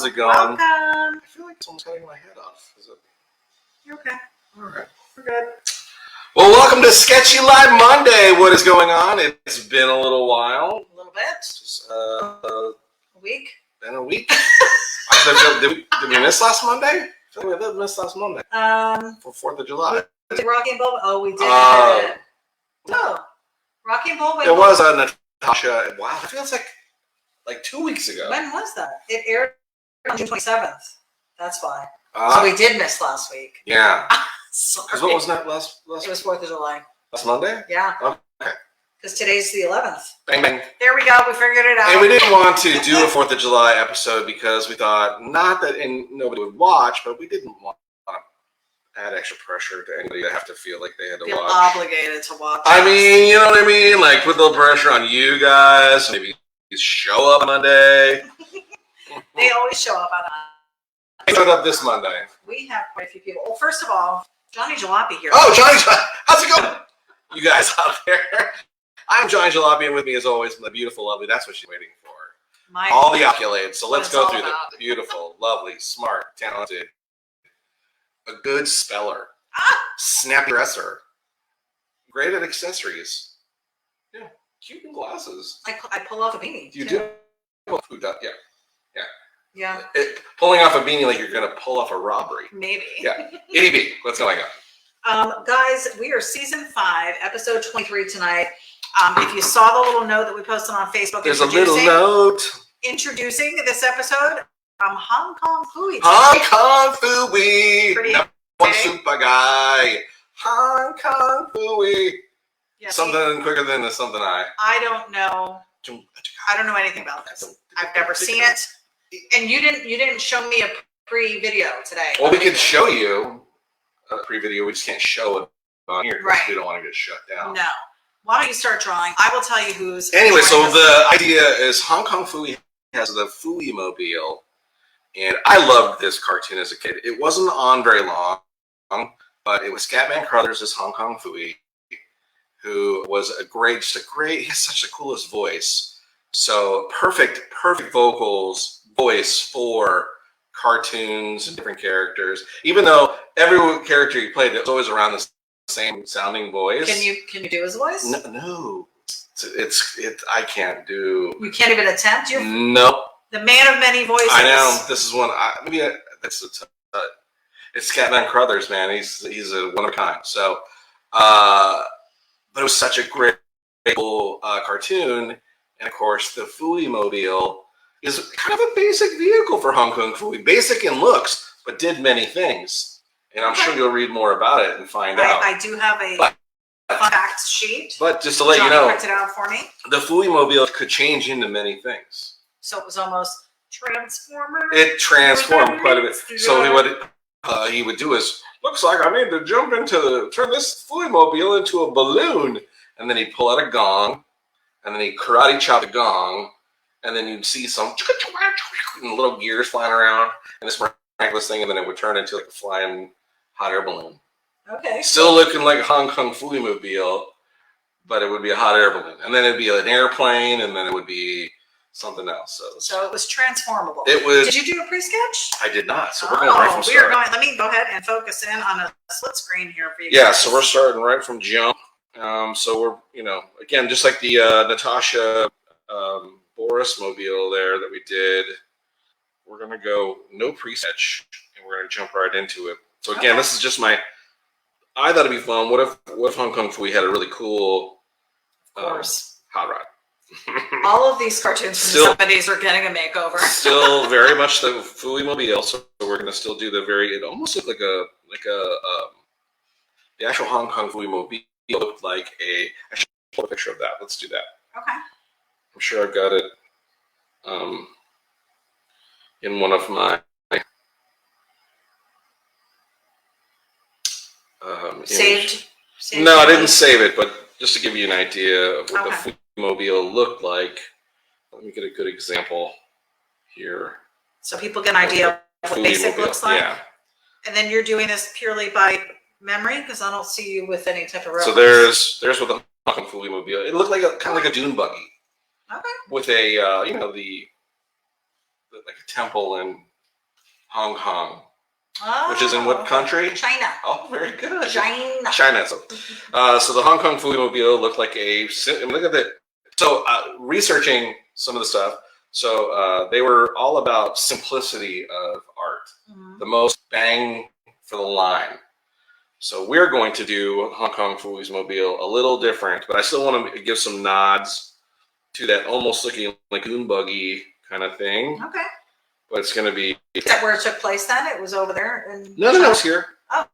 it going? Welcome. I feel like someone's cutting my head off. Is it? You're okay. All right. We're good. Well, welcome to Sketchy Live Monday. What is going on? It's been a little while. A little bit. Just, A week. been a week. Did we miss last Monday? I feel like we did miss last Monday. For 4th of July. Did Rocky and Bull? Oh, we did. Oh, Rocky and Bull. It was Natasha. Wow, it feels like 2 weeks ago. When was that? It aired on June 27th. That's why. So we did miss last week. Yeah. Sorry. Because what was that last? It was 4th of July. Last Monday? Yeah. Okay. Because today's the 11th. Bang, bang. There we go. We figured it out. And we didn't want to do a 4th of July episode because we thought, not that nobody would watch, but we didn't want to add extra pressure to anybody to have to feel like they had to watch. Obligated to watch. I mean, you know what I mean? Like, put a little pressure on you guys. Maybe you show up Monday. They always show up on I showed up this Monday. We have quite a few people. Well, first of all, Johnny Jalopy here. Oh, Johnny, how's it going? You guys out there. I'm Johnny Jalopy, and with me, as always, the beautiful, lovely. That's what she's waiting for. All the accolades. So let's go through them. Beautiful, lovely, smart, talented, a good speller, snap dresser, great at accessories. Yeah, cute in glasses. I pull off a beanie. You do? Who does? Yeah. Yeah. Pulling off a beanie like you're going to pull off a robbery. Maybe. Yeah. ity-B, what's going on? Guys, we are season 5, episode 23 tonight. If you saw the little note that we posted on Facebook, there's a little note introducing this episode from Hong Kong Phooey. Hong Kong Phooey. Pretty one super guy. Hong Kong Phooey. Yeah, something quicker than the something I don't know. I don't know anything about this. I've never seen it. And you didn't show me a pre-video today. Well, we could show you a pre-video. We just can't show it on here because right. we don't want to get shut down. No. Why don't you start drawing? I will tell you who's. Anyway, so the idea is Hong Kong Phooey has the Phooey mobile, and I loved this cartoon as a kid. It wasn't on very long, but it was Scatman Crothers' Hong Kong Phooey, who was he has such the coolest voice. So perfect vocals, voice for cartoons and different characters. Even though every character he played, it was always around the same sounding voice. Can you do his voice? No. I can't do. You can't even attempt. Nope. The man of many voices. I know. This is one. It's Scatman Crothers, man. He's a one of a kind. So, but it was such a great cartoon. And of course, the Phooey mobile is kind of a basic vehicle for Hong Kong Phooey. Basic in looks, but did many things. And I'm sure you'll read more about it and find out. I do have a fun fact sheet. But just to let you know, printed out for me. The Phooey mobile could change into many things. So it was almost Transformer. It transformed quite a bit. So what he would do is, looks like I need to turn this Phooey mobile into a balloon. And then he'd pull out a gong. And then he'd karate chop the gong. And then you'd see some little gears flying around. And this miraculous thing. And then it would turn into like a flying hot air balloon. Okay. Still looking like a Hong Kong Phooey mobile, but it would be a hot air balloon. And then it'd be an airplane, and then it would be something else. So it was transformable. It was. Did you do a pre-sketch? I did not. So we're going right from start. Let me go ahead and focus in on a split screen here for you guys. Yeah, guys. so we're starting right from jump. So we're, again, just like the Natasha Boris mobile there that we did, we're going to go no pre-sketch, and we're going to jump right into it. So again, This is just I thought it'd be fun. What if Hong Kong Phooey had a really cool hot rod? All of these cartoons from the 70s are getting a makeover. Still very much the Phooey mobile, so we're going to still do it almost looked like the actual Hong Kong Phooey mobile looked like I should pull a picture of that. Let's do that. Okay. I'm sure I've got it in one of my saved? No, I didn't save it, but just to give you an idea of what the Phooey mobile looked like, let me get a good example here. So people get an idea of what basic looks like? Yeah. And then you're doing this purely by memory? Because I don't see you with any type of reference. So there's what the Hong Kong Phooey mobile. It looked like kind of like a dune buggy. Okay. With a, like a temple and Hong Kong, Oh, which is in what country? China. Oh, very good. China. China. So the Hong Kong Phooey mobile looked like look at it. So researching some of the stuff, so they were all about simplicity of art, the most bang for the line. So we're going to do Hong Kong Phooey's mobile a little different, but I still want to give some nods to that almost looking like dune buggy kind of thing. Okay. But it's going to be. Is that where it took place then? It was over there? No, it was here. Oh,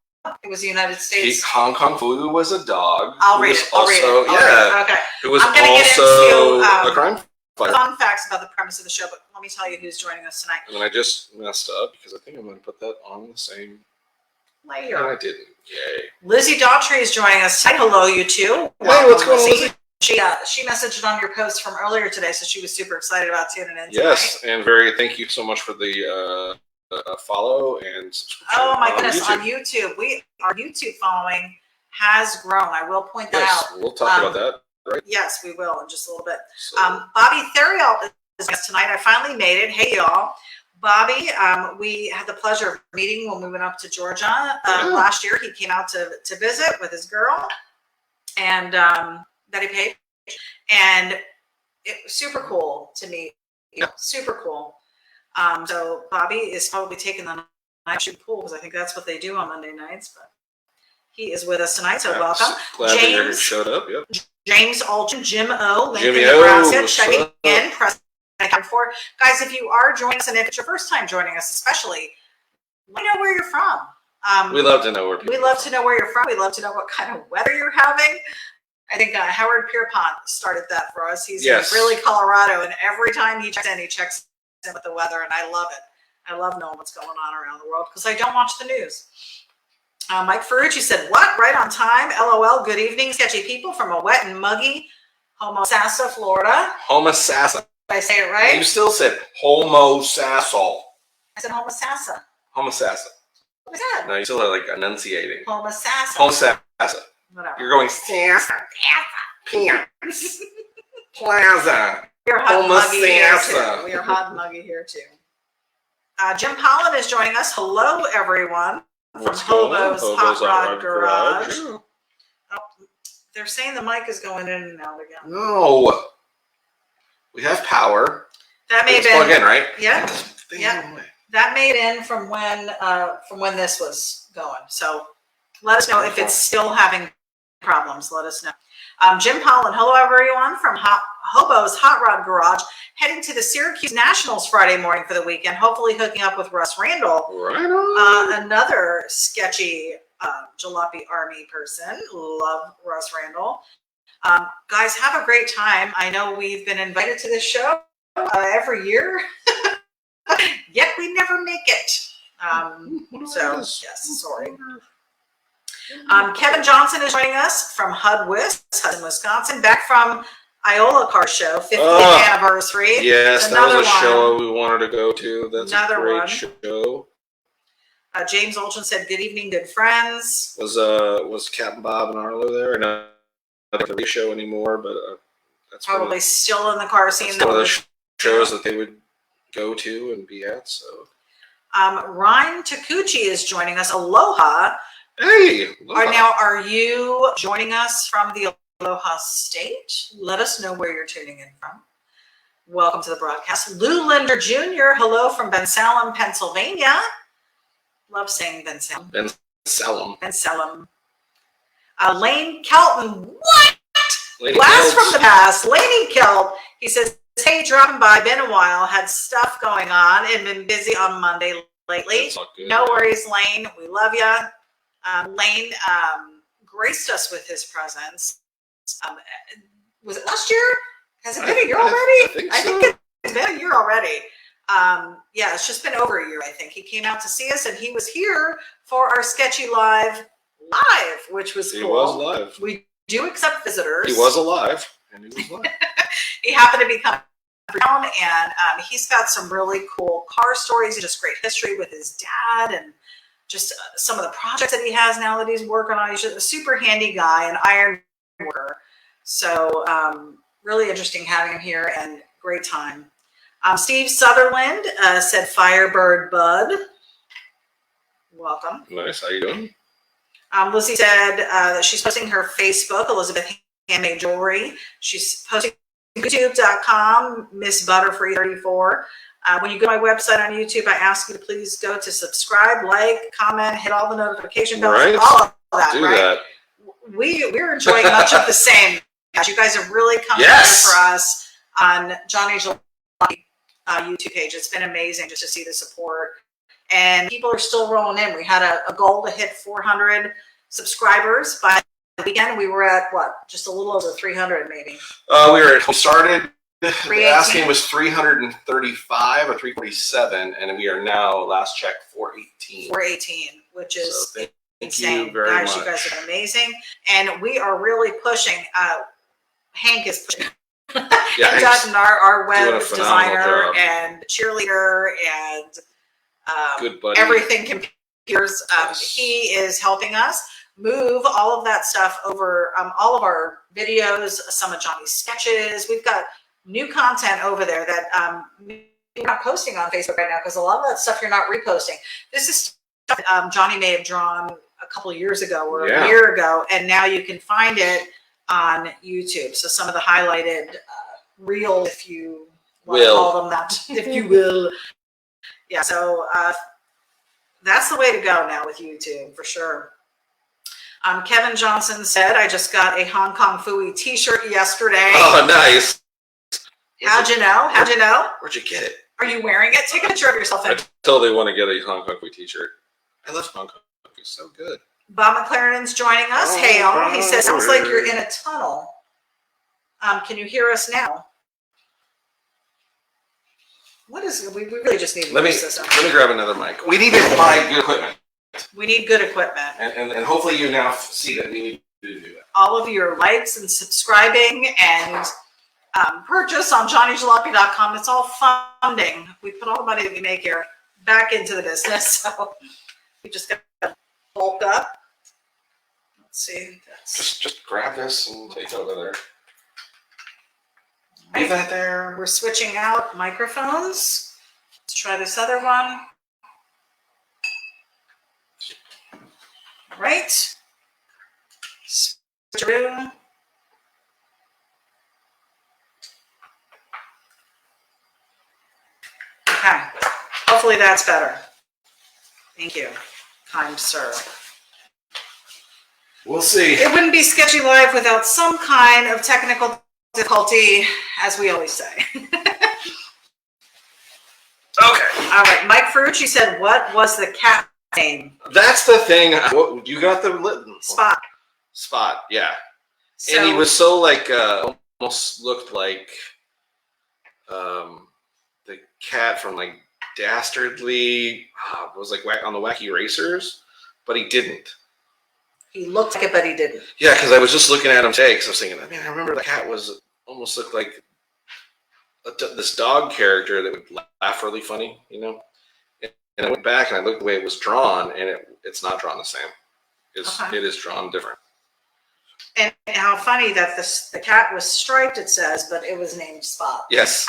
it was the United States. Hong Kong Phooey was a dog. I'll read it. I'll read it. Okay. Who was I'm gonna also get into, a crime fighter. Fun facts about the premise of the show, but let me tell you who's joining us tonight. And then I just messed up because I think I'm going to put that on the same layer. No, I didn't. Yay. Lizzie Daughtry is joining us tonight. Hello, you two. Hey, what's going on, Lizzie? She messaged on your post from earlier today, so she was super excited about tuning in. Yes, tonight. And thank you so much for the follow and subscription. Oh my goodness, on YouTube, our YouTube following has grown. I will point that out. We'll talk about that, right? Yes, we will in just a little bit. So. Bobby Theriault is guest tonight. I finally made it. Hey y'all, Bobby. We had the pleasure of meeting when we went up to Georgia last year. He came out to visit with his girl, and Betty Page, and it was super cool to meet. Super cool. So Bobby is probably taking the night shoot pool because I think that's what they do on Monday nights. But he is with us tonight, so welcome. Glad that you showed up. Yep. James Alton, Jim O, Lincoln, Jimmy Nebraska, checking in. Press for guys. If you are joining us, and if it's your first time joining us, especially, let me know where you're from. We love to know where people. We love to know where you're from. We love to know what kind of weather you're having. I think Howard Pierpont started that for us. He's in really Colorado, and every time he checks in with the weather, and I love it. I love knowing what's going on around the world because I don't watch the news. Mike Ferrucci said, "What? Right on time? LOL. Good evening, sketchy people from a wet and muggy Homosassa, Florida." Homosassa. Did I say it right? You still said Homosassal. I said Homosassa. Homosassa. What was that? No, you still are like enunciating. Homosassa. Homosassa. Whatever. You're going Sassa. Pants. Plaza. We are hot and muggy here too. We are hot and muggy here too. Jim Pollan is joining us. Hello, everyone. From Hobo's Hot Rod Garage. Oh, they're saying the mic is going in and out again. No. We have power. That may have been plug in, right? Yeah. Yeah. That made in from when this was going. So let us know if it's still having problems. Let us know. Jim Pollan, hello everyone from Hobo's Hot Rod Garage, heading to the Syracuse Nationals Friday morning for the weekend, hopefully hooking up with Russ Randall. Right on. Another sketchy jalopy army person. Love Russ Randall. Guys, have a great time. I know we've been invited to this show every year, yet we never make it. So, yes, sorry. Kevin Johnson is joining us from Hudson, Wisconsin, back from Iola Car Show, 50th anniversary. Yes, that was a show we wanted to go to. That's another a great show. James Olchin said, "Good evening, good friends." Was Captain Bob and Arlo there? Not the show anymore, but that's probably still in the car scene. One of the shows that they would go to and be at. So, Ryan Takuchi is joining us. Aloha. Hey. Aloha. Now, are you joining us from the Aloha State? Let us know where you're tuning in from. Welcome to the broadcast. Lou Linder Jr., hello from Ben Salem, Pennsylvania. Love saying Ben Salem. Ben Salem. Ben Salem. Lane Kelton, what? Lady Blast from the past. Laney Kelt. He says, "Hey, dropping by. Been a while. Had stuff going on and been busy on Monday lately. No worries, Lane. We love you." Lane graced us with his presence. Was it last year? Has it been a year already? I think it's been a year already. Yeah, it's just been over a year, I think. He came out to see us, and he was here for our Sketchy Live, which was cool. He was live. We do accept visitors. He was alive, and he was live. He happened to be coming down, and he's got some really cool car stories and just great history with his dad, and just some of the projects that he has now that he's working on. He's just a super handy guy, an iron worker. So really interesting having him here, and great time. Steve Sutherland said Firebird Bud. Welcome. Nice. How you doing? Lizzie said that she's posting her Facebook, Elizabeth Handmade Jewelry. She's posting youtube.com, Miss Butterfree34. When you go to my website on YouTube, I ask you to please go to subscribe, like, comment, hit all the notification bells, Right. all of that. Do right? that. We're enjoying much of the same. You guys have really come Yes. together for us on Johnny Jalopy YouTube page. It's been amazing just to see the support. And people are still rolling in. We had a goal to hit 400 subscribers by the weekend. We were at what? Just a little over 300 maybe. We started, the 318. asking was 335 or 347, and we are now, last check, 418. 418, which is So thank insane. you very Guys, much. you guys have been amazing. And we are really pushing. Hank is pushing. Yeah, and Hank's Dutton, our doing a web phenomenal designer job. and cheerleader and Good buddy. everything computers. Yes. He is helping us move all of that stuff over, all of our videos, some of Johnny's sketches. We've got new content over there that we're not posting on Facebook right now because a lot of that stuff you're not reposting. This is stuff Johnny may have drawn a couple of years ago or a year ago, and now you can find it on YouTube. So some of the highlighted reels, if you want to call them that, if you will. Yeah, so that's the way to go now with YouTube for sure. Kevin Johnson said, I just got a Hong Kong Phooey t-shirt yesterday. Oh, nice. How'd you know? How'd you know? Where'd you get it? Are you wearing it? Take a picture of yourself. I totally want to get a Hong Kong Phooey t-shirt. I love Hong Kong Phooey. It's so good. Bob McLaren's joining us. Hey, all. He says, sounds like you're in a tunnel. Can you hear us now? What is we really just need Let me grab another mic. We need to buy good equipment. We need good equipment. And hopefully you now see that we need to do that. All of your likes and subscribing and purchase on johnnyjalopy.com. It's all funding. We put all the money that we make here back into the business. So we just got to bulk up. Let's see. Just grab this and take it over there. Leave that there. We're switching out microphones. Let's try this other one. Right. Switcheroo. Okay. Hopefully that's better. Thank you, kind sir. We'll see. It wouldn't be Sketchy Live without some kind of technical difficulty, as we always say. Okay. All right. Mike Ferrucci said, what was the cat name? That's the thing. You got the Spot. Spot, yeah. So, and he was so like, almost looked like the cat from like Dastardly, was like on the Wacky Racers, but he didn't. he looked like it, but he didn't. Yeah, because I was just looking at him today, because I was thinking, man, I remember the cat was almost looked like this dog character that would laugh really funny, you know? And I went back and I looked the way it was drawn, and it's not drawn the same. It is drawn different. And how funny that the cat was striped, it says, but it was named Spot. Yes.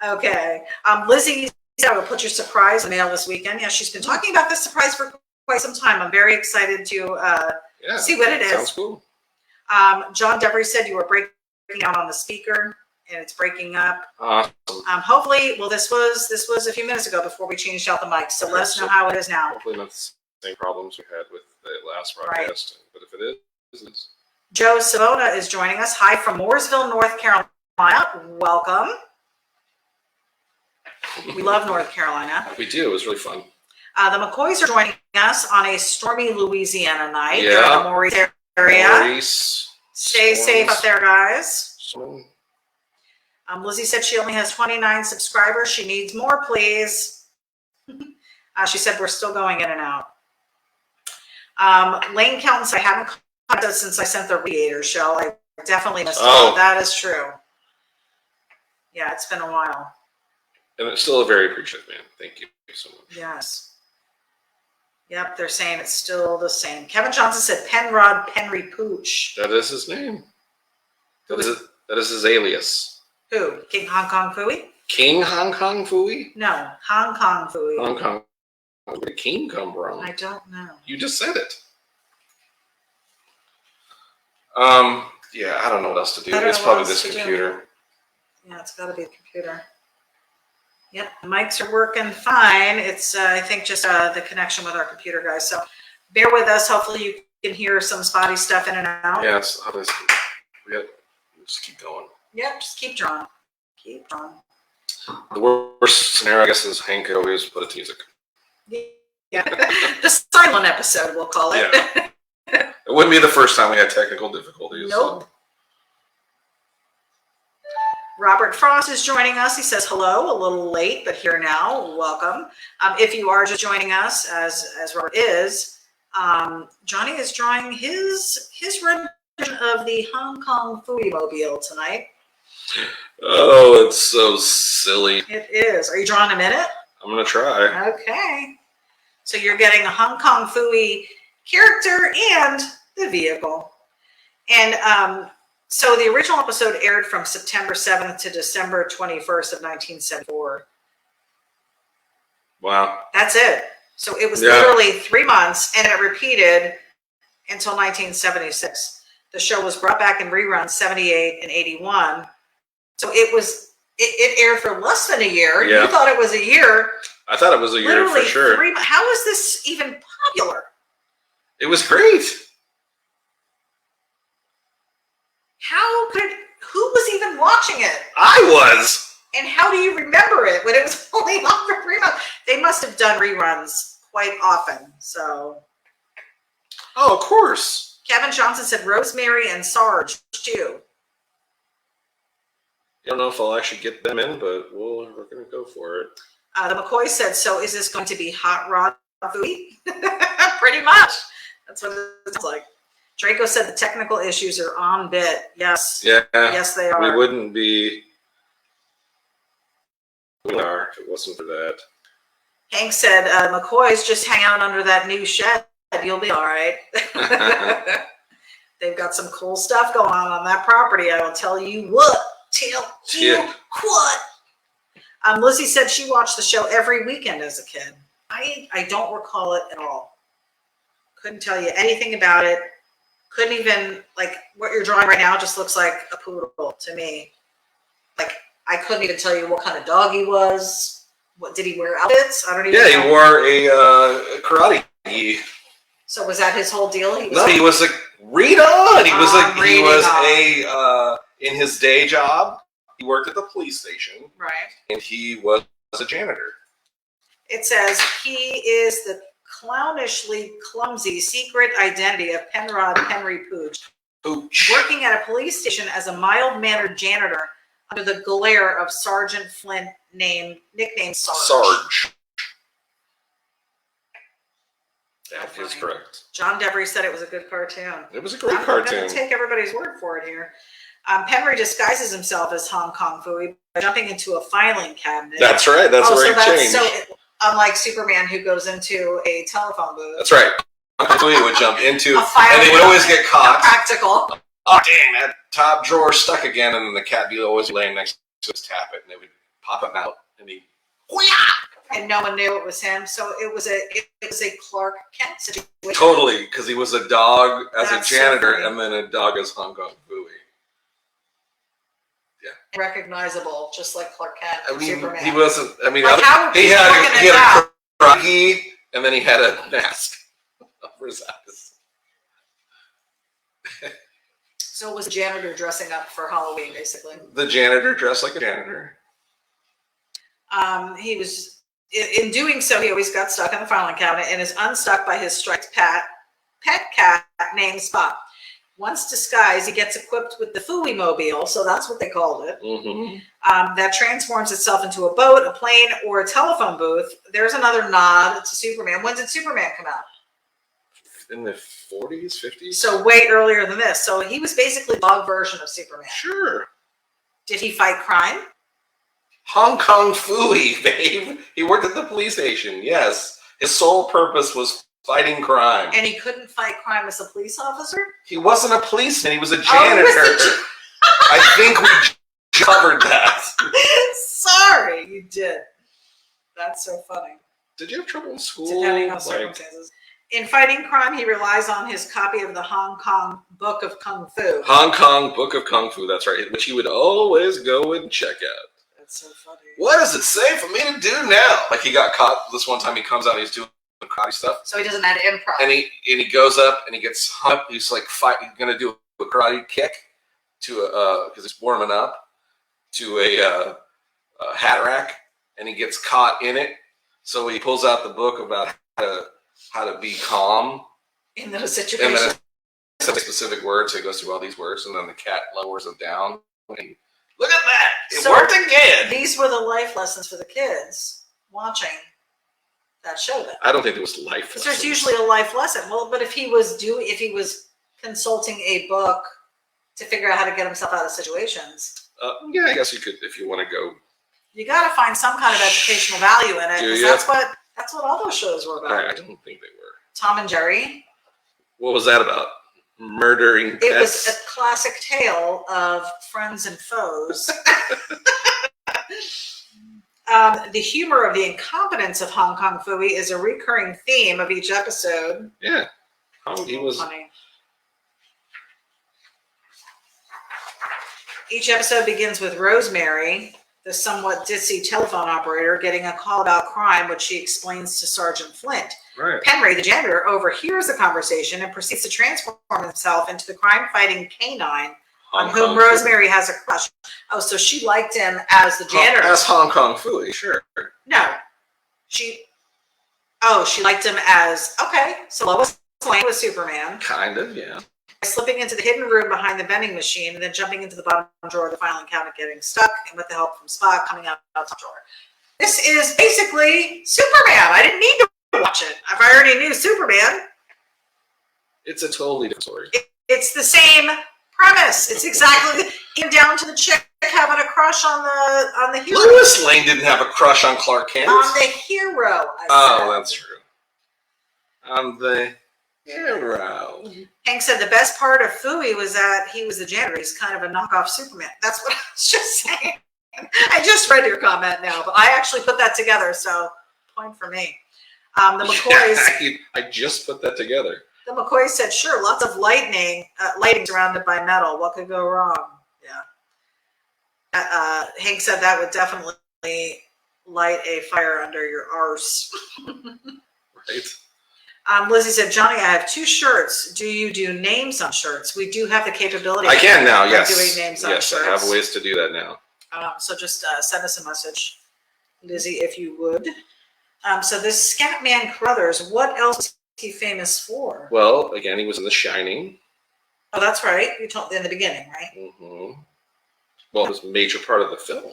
Okay. Lizzie said, I will put your surprise in the mail this weekend. Yeah, she's been talking about this surprise for quite some time. I'm very excited to see what it is. Sounds cool. John Devery said you were breaking out on the speaker, and it's breaking up. Awesome. Hopefully, well, this was a few minutes ago before we changed out the mic, so let us know how it is now. Hopefully not the same problems we had with the last broadcast, but if it is. Joe Savona is joining us. Hi from Mooresville, North Carolina. Welcome. We love North Carolina. We do. It was really fun. The McCoys are joining us on a stormy Louisiana night. Yeah. They're in the Maurice area. Maurice. Stay safe up there, guys. Storm. Lizzie said she only has 29 subscribers. She needs more, please. She said we're still going in and out. Lane Kelton said I haven't caught it since I sent the Radiator show. I definitely missed it. That is true. Yeah, it's been a while. And it's still a very appreciative, man. Thank you so much. Yes. Yep, they're saying it's still the same. Kevin Johnson said Penrod Penry Pooch. That is his name. That is his alias. Who? King Hong Kong Phooey? King Hong Kong Phooey? No, Hong Kong Phooey. Hong Kong Where did Keen come from? I don't know. You just said it. Yeah, I don't know what else to do. It's probably this computer. Yeah, it's got to be the computer. Yep, the mics are working fine. It's, I think, just the connection with our computer, guys. So bear with us. Hopefully you can hear some spotty stuff in and out. Yes, just keep going. Yep, just keep drawing. Keep drawing. The worst scenario, I guess, is Hank could always put it to music. Yeah, the silent episode, we'll call it. Yeah. It wouldn't be the first time we had technical difficulties. Nope. So. Robert Frost is joining us. He says hello, a little late, but here now. Welcome. If you are just joining us, as Robert is, Johnny is drawing his rendition of the Hong Kong Phooey mobile tonight. Oh, it's so silly. It is. Are you drawing a minute? I'm going to try. Okay. So you're getting a Hong Kong Phooey character and the vehicle. And so the original episode aired from September 7th to December 21st of 1974. Wow. That's it. So it was literally 3 months, and it repeated until 1976. The show was brought back in reruns 78 and 81. So it aired for less than a year. Yeah. You thought it was a year. I thought it was a year for sure. How is this even popular? It was great. Who was even watching it? I was. And how do you remember it when it was only on for 3 months? They must have done reruns quite often. So. Oh, of course. Kevin Johnson said Rosemary and Sarge too. I don't know if I'll actually get them in, but we're going to go for it. The McCoy said, so is this going to be Hot Rod Phooey? Pretty much. That's what it sounds like. Draco said the technical issues are on bit. Yes. Yeah. Yes, they are. We wouldn't be. We are if it wasn't for that. Hank said, McCoy's just hang out under that new shed. You'll be all right. They've got some cool stuff going on that property. I will tell you what. Lizzie said she watched the show every weekend as a kid. I don't recall it at all. Couldn't tell you anything about it. Couldn't even, like, what you're drawing right now just looks like a poodle to me. Like, I couldn't even tell you what kind of dog he was. What did he wear outfits? I don't even know. He wore a karate gi. So was that his whole deal? He was like, read on. He was in his day job, he worked at the police station. Right. And he was a janitor. It says he is the clownishly clumsy secret identity of Penrod Henry Pooch. Working at a police station as a mild-mannered janitor under the glare of Sergeant Flint, nicknamed Sarge. That is correct. John Devery said it was a good cartoon. It was a great cartoon. I'm going to take everybody's word for it here. Penry disguises himself as Hong Kong Phooey by jumping into a filing cabinet. That's right. That's where he changed. So unlike Superman, who goes into a telephone booth. That's right. Hong Kong Phooey would jump into, and they would always get caught. Practical. Oh, dang, that top drawer stuck again, and then the cat would always be laying next to his tap it, and they would pop him out, and he'd, and no one knew it was him. So it was a Clark Kent situation. Totally, because he was a dog as a janitor, and then a dog as Hong Kong Phooey. Yeah. Recognizable, just like Clark Kent. I mean, Superman. he wasn't. I mean, like he had a karate, and then he had a mask over his eyes. So it was a janitor dressing up for Halloween, basically. The janitor dressed like a janitor. He was, in doing so, he always got stuck in the filing cabinet and is unstuck by his striped pet cat named Spot. Once disguised, he gets equipped with the Phooey mobile, so that's what they called it. Mm-hmm. That transforms itself into a boat, a plane, or a telephone booth. There's another nod to Superman. When did Superman come out? In the 40s, 50s? So way earlier than this. So he was basically a dog version of Superman. Sure. Did he fight crime? Hong Kong Phooey, babe. He worked at the police station, yes. His sole purpose was fighting crime. And he couldn't fight crime as a police officer? He wasn't a policeman. He was a janitor. I think we covered that. Sorry, you did. That's so funny. Did you have trouble in school? Depending on circumstances. In fighting crime, he relies on his copy of the Hong Kong Book of Kung Fu. Hong Kong Book of Kung Fu, that's right, which he would always go and check out. That's so funny. What does it say for me to do now? Like he got caught this one time. He comes out and he's doing karate stuff. So he doesn't have improv. And he goes up and he gets hung up. He's like he's gonna do a karate kick to because he's warming up to a hat rack, and he gets caught in it. So he pulls out the book about how to be calm in those situations. And then it's a specific word, so he goes through all these words, and then the cat lowers them down. And look at that! It worked again. These were the life lessons for the kids watching that show. Then I don't think it was life lessons. There's usually a life lesson. Well, but if he was consulting a book to figure out how to get himself out of situations. Yeah, I guess you could if you want to go. You got to find some kind of educational value in it, because that's what all those shows were about. I don't think they were. Tom and Jerry. What was that about? Murdering pets? It was a classic tale of friends and foes. The humor of the incompetence of Hong Kong Phooey is a recurring theme of each episode. Yeah. He was funny. Each episode begins with Rosemary, the somewhat ditzy telephone operator, getting a call about crime, which she explains to Sergeant Flint. Right. Henry, the janitor, overhears the conversation and proceeds to transform himself into the crime-fighting canine on whom Rosemary has a crush. Oh, so she liked him as the janitor. As Hong Kong Phooey, sure. No. She liked him as, okay, so Lois Lane was Superman. Kind of, yeah. Slipping into the hidden room behind the vending machine and then jumping into the bottom drawer of the filing cabinet, getting stuck, and with the help from Spock, coming out of the top drawer. This is basically Superman. I didn't need to watch it. If I already knew Superman. It's a totally different story. It's the same premise. It's exactly even down to the chick having a crush on the hero. Lois Lane didn't have a crush on Clark Kent. On the hero. That's true. On the hero. Hank said the best part of Phooey was that he was the janitor. He's kind of a knockoff Superman. That's what I was just saying. I just read your comment now, but I actually put that together, so point for me. The McCoys. Yeah, I just put that together. The McCoys said, sure, lots of lighting surrounded by metal. What could go wrong? Yeah. Hank said that would definitely light a fire under your arse. Right. Lizzie said, Johnny, I have 2 shirts. Do you do names on shirts? We do have the capability. I can now, yes. Doing names on shirts. Yes, I have ways to do that now. So just send us a message, Lizzie, if you would. So this Scatman Crothers, what else is he famous for? Well, again, he was in The Shining. Oh, that's right. You told in the beginning, right? Mm-hmm. Well, it was a major part of the film.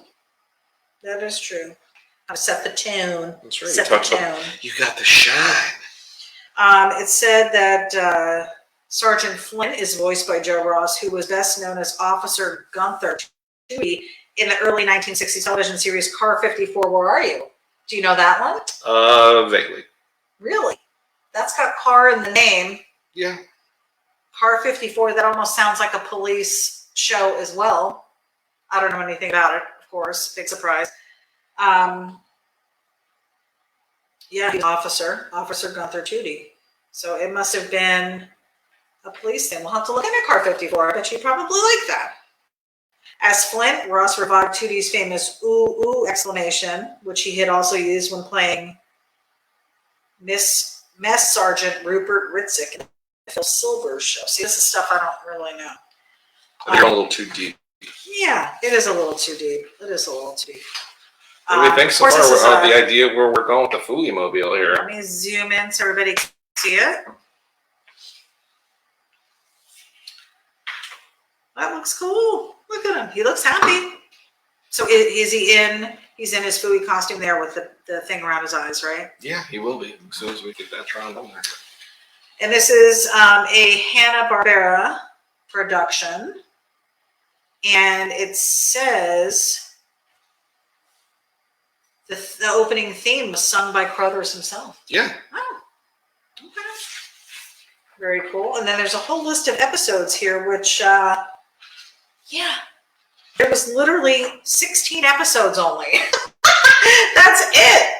That is true. I set the tune. That's right. Set the tone. You got the shine. It said that Sergeant Flint is voiced by Joe Ross, who was best known as Officer Gunther Tootie in the early 1960s television series Car 54, Where Are You? Do you know that one? Vaguely. Really? That's got car in the name. Yeah. Car 54, that almost sounds like a police show as well. I don't know anything about it, of course. Big surprise. Yeah, he's Officer Gunther Tootie. So it must have been a police thing. We'll have to look into Car 54. I bet you probably like that. As Flint, Ross revived Tootie's famous ooh, ooh exclamation, which he had also used when playing Mess Sergeant Rupert Ritzick in Phil Silver's show. See, this is stuff I don't really know. They're a little too deep. Yeah, it is a little too deep. It is a little too deep. What do we think so far of the idea where we're going with the Phooey mobile here? Let me zoom in so everybody can see it. That looks cool. Look at him. He looks happy. So he's in his Phooey costume there with the thing around his eyes, right? Yeah, he will be as soon as we get that turned on there. And this is a Hanna-Barbera production. And it says the opening theme was sung by Crothers himself. Yeah. Oh, okay. Very cool. And then there's a whole list of episodes here, which, yeah, there was literally 16 episodes only. That's it.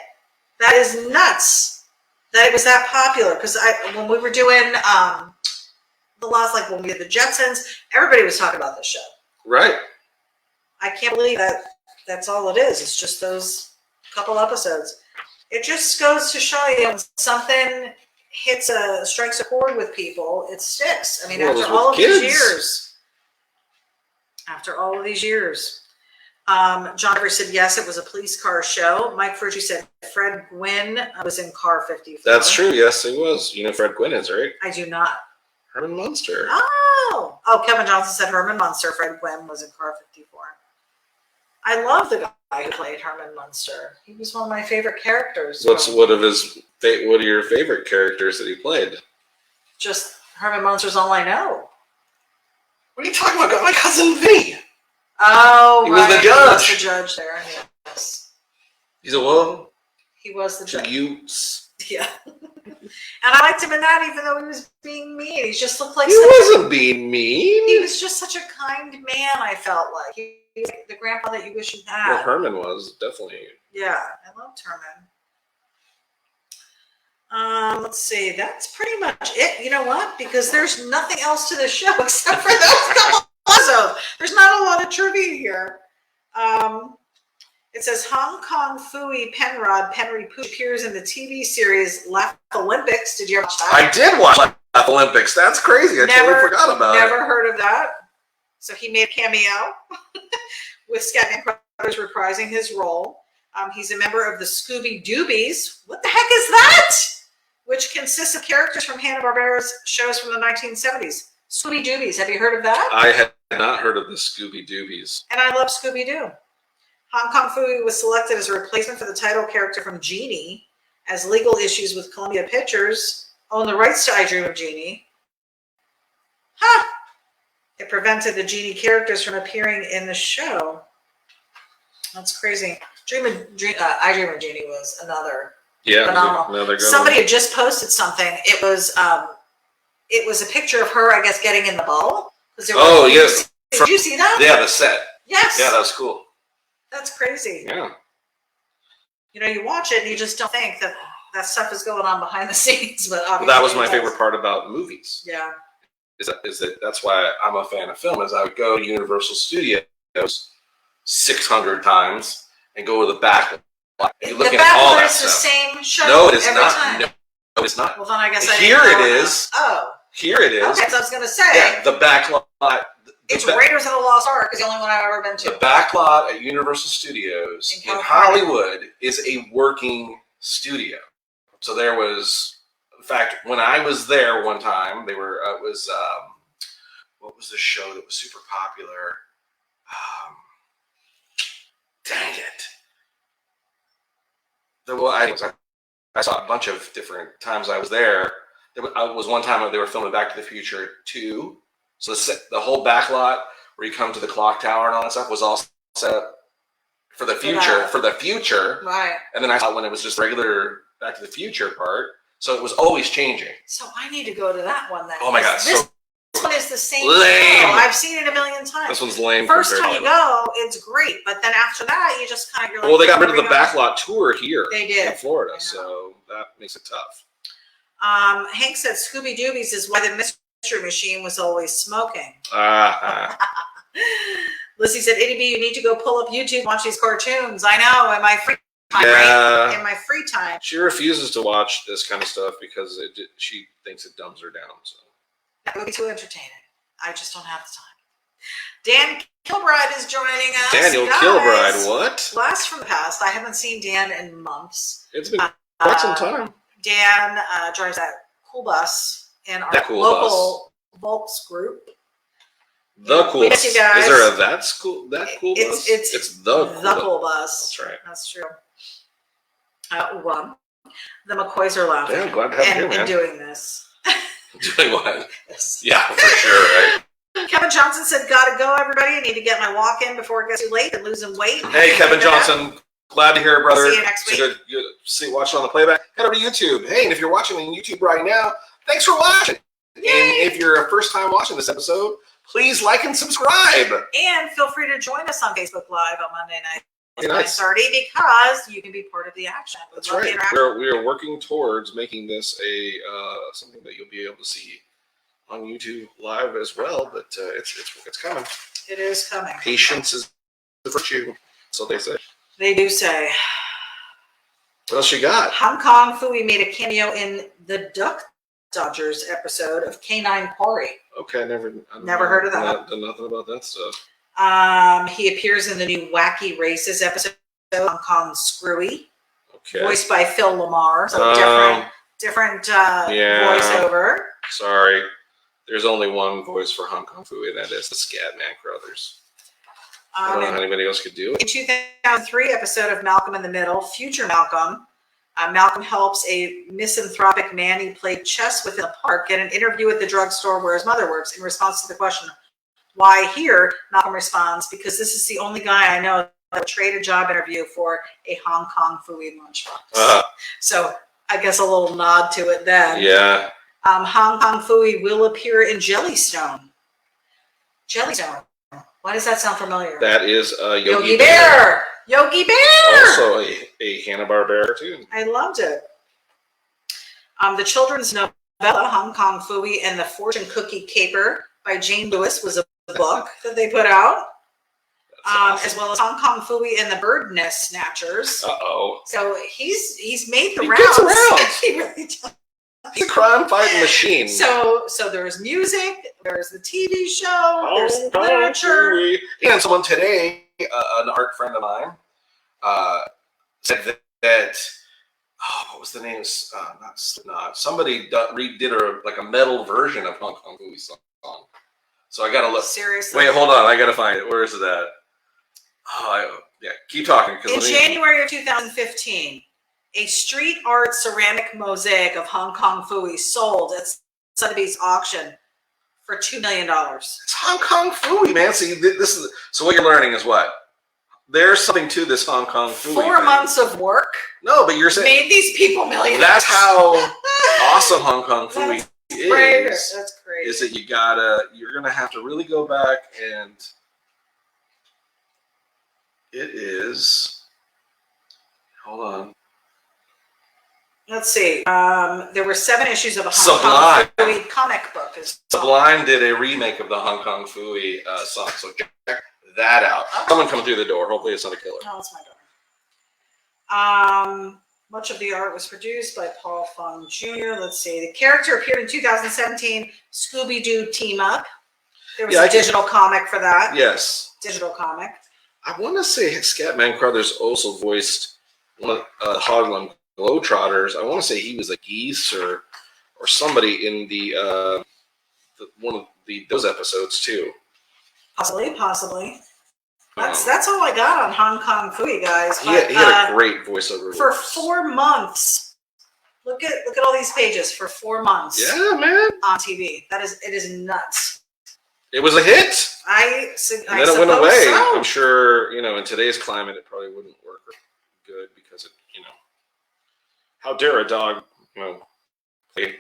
That is nuts that it was that popular. Because when we were doing the last, like when we did the Jetsons, everybody was talking about this show. Right. I can't believe that that's all it is. It's just those couple episodes. It just goes to show you when something strikes a chord with people, it sticks. I mean, after all of these years. After all of these years. John Everett said, yes, it was a police car show. Mike Fergie said Fred Gwynn was in car 54. That's true. Yes, he was. You know Fred Gwynn is, right? I do not. Herman Munster. Oh, Kevin Johnson said Herman Munster. Fred Gwynn was in car 54. I love the guy who played Herman Munster. He was one of my favorite characters. What are your favorite characters that he played? Just Herman Munster's all I know. What are you talking about? My cousin Vinny. Oh, he was the judge. He was the judge there. Yes. He's a what? He was the judge. Yeah. And I liked him in that, even though he was being mean. He just looked like he wasn't being mean. He was just such a kind man. I felt like he was like the grandpa that you wish you had. Well, Herman was definitely. Yeah, I loved Herman. Let's see. That's pretty much it. You know what? Because there's nothing else to the show except for those couple episodes. There's not a lot of trivia here. It says Hong Kong Phooey Penry Pooch appears in the TV series Laugh Olympics. Did you ever watch that? I did watch Laugh Olympics. That's crazy. I totally forgot about it. Never heard of that. So he made a cameo with Scatman Crothers reprising his role. He's a member of the Scooby Doobies. What the heck is that? Which consists of characters from Hanna-Barbera's shows from the 1970s. Scooby Doobies. Have you heard of that? I had not heard of the Scooby Doobies. And I love Scooby Doo. Hong Kong Phooey was selected as a replacement for the title character from Genie, as legal issues with Columbia Pictures own the rights to I Dream of Jeannie. It prevented the Genie characters from appearing in the show. That's crazy. I Dream of Jeannie was another phenomenal. Another good Somebody one. had just posted something. It was a picture of her, I guess, getting in the ball. Yes. Did you see that? Yeah, the set. Yes. Yeah, that was cool. That's crazy. Yeah. You know, you watch it and you just don't think that stuff is going on behind the scenes, but obviously that was my favorite part about movies. Yeah. Is that that's why I'm a fan of film. Is I would go to Universal Studios 600 times and go to the back. You look at all that stuff. The same show. No, it is not. Time. No, it's not. Well, then I guess here it is. Oh. Here it is. Okay, so I was going to say. Yeah, the back lot. It's Raiders of the Lost Ark is the only one I've ever been to. The back lot at Universal Studios in Hollywood is a working studio. So there was, in fact, when I was there one time, they were what was the show that was super popular? Dang it! I saw a bunch of different times I was there. There was one time they were filming Back to the Future 2. So the whole back lot where you come to the clock tower and all that stuff was all set up for the future. For the future. Right. And then I saw when it was just regular Back to the Future part. So it was always changing. So I need to go to that one then. Oh my God. This one is the same lame. show. I've seen it a million times. This one's lame. First time you go, it's great. But then after that, you just kind of, you're like. Well, they got rid of the backlot tour here. They did. In Florida. Yeah. So that makes it tough. Hank said Scooby Doobies is why the Mystery Machine was always smoking. Lizzie said, ItyB, you need to go pull up YouTube and watch these cartoons. I know, in my free time, right? In my free time. She refuses to watch this kind of stuff because she thinks it dumbs her down. So. That would be too entertaining. I just don't have the time. Dan Kilbride is joining us. Daniel Kilbride, what? Blast from the past. I haven't seen Dan in months. It's been quite some time. Dan drives that cool bus in our local Volks group. The cool bus. Is there a that cool bus? It's the cool bus. That's right. That's true. The McCoys are laughing. Yeah, I'm glad to have you, man. And doing this. Doing what? Yes. Yeah, for sure, right? Kevin Johnson said, gotta go, everybody. I need to get my walk in before it gets too late and losing weight. Hey, Kevin Johnson. Glad to hear it, brother. See you next week. Watch it on the playback. Head over to YouTube. Hey, and if you're watching on YouTube right now, thanks for watching. Yay. And if you're a first time watching this episode, please like and subscribe. And feel free to join us on Facebook Live on Monday night. It's nice. 30 because you can be part of the action. That's right. We are working towards making this a something that you'll be able to see on YouTube live as well. But it's coming. It is coming. Patience is the virtue, so they say. They do say. What else you got? Hong Kong Phooey made a cameo in the Duck Dodgers episode of Canine Party. Okay, never heard of that. Done nothing about that stuff. He appears in the new Wacky Races episode, Hong Kong Screwy, voiced by Phil Lamar. So different voiceover. Sorry, there's only one voice for Hong Kong Phooey, and that is the Scatman Crothers. I don't know how anybody else could do it. In 2003 episode of Malcolm in the Middle, Future Malcolm, Malcolm helps a misanthropic man he played chess with in the park get an interview at the drugstore where his mother works. In response to the question, why here? Malcolm responds, because this is the only guy I know that would trade a job interview for a Hong Kong Phooey lunchbox. So I guess a little nod to it then. Yeah. Hong Kong Phooey will appear in Jellystone. Jellystone. Why does that sound familiar? That is Yogi Bear. Yogi Bear. Also a Hanna-Barbera cartoon. I loved it. The children's novella, Hong Kong Phooey and the Fortune Cookie Caper by Jane Lewis was a book that they put out. Awesome. As well as Hong Kong Phooey and the Bird Nest Snatchers. Uh-oh. So he's made the he rounds. Gets around. He really does. He's a crime-fighting machine. So there's music, there's the TV show, there's literature. And someone today, an art friend of mine, said that what was the name? Not Slipknot. Somebody redid a metal version of Hong Kong Phooey song. So I gotta look. Seriously? Wait, hold on. I gotta find it. Where is it at? Yeah, keep talking. In January of 2015, a street art ceramic mosaic of Hong Kong Phooey sold at Sotheby's auction for $2 million. It's Hong Kong Phooey, man. See, so what you're learning is what? There's something to this Hong Kong Phooey. 4 months of work. No, but you're saying made these people millionaires. That's how awesome Hong Kong Phooey is. That's great. Is that you're gonna have to really go back and it is. Hold on. Let's see. There were 7 issues of a Hong Kong Phooey comic book. Sublime did a remake of the Hong Kong Phooey song, so check that out. Oh. Someone come through the door. Hopefully it's not a killer. No, it's my door. Much of the art was produced by Paul Fung Jr. Let's see. The character appeared in 2017 Scooby-Doo Team Up. There was a digital comic for that. Yes. Digital comic. I want to say Scatman Crothers also voiced one of Harlem Globetrotters. I want to say he was a geese or somebody in the one of those episodes too. Possibly. That's all I got on Hong Kong Phooey, guys. He had a great voiceover. For 4 months. Look at all these pages for 4 months. Yeah, man. On TV. It is nuts. It was a hit. I and then it went away. So. I'm sure, in today's climate, it probably wouldn't work good because it, how dare a dog, play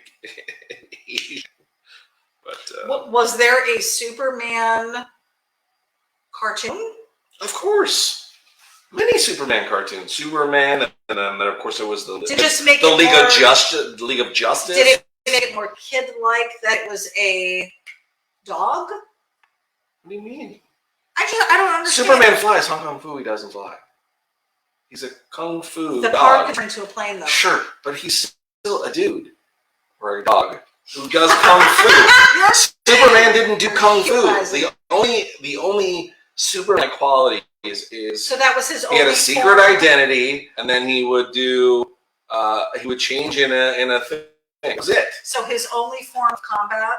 But was there a Superman cartoon? Of course. Many Superman cartoons. Superman, and then of course there was the League of Justice. Did it make it more kid-like that it was a dog? What do you mean? I don't understand. Superman flies. Hong Kong Phooey doesn't fly. He's a kung fu dog. The car could turn into a plane, though. Sure, but he's still a dude or a dog who does kung fu. Superman didn't do kung fu. The only Superman quality is so that was his. He had a secret identity, and then he would do. He would change in a thing. That was it. So his only form of combat.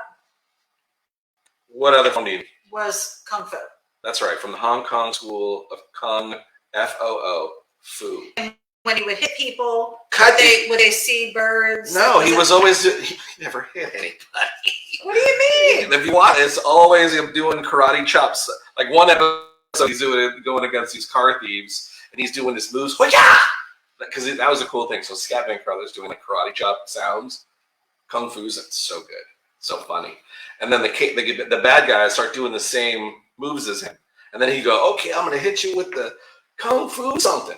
What other form do you need? Was kung fu. That's right, from the Hong Kong School of Kung Foo. Fu. And when he would hit people, would they see birds? No, he never hit anybody. What do you mean? If you want, it's always him doing karate chops. Like one episode, he's going against these car thieves, and he's doing this moves. Because that was a cool thing. So Scatman Crothers doing like karate chop sounds. Kung Fu's so good, so funny. And then the bad guys start doing the same moves as him, and then he'd go, "Okay, I'm going to hit you with the Kung Fu something.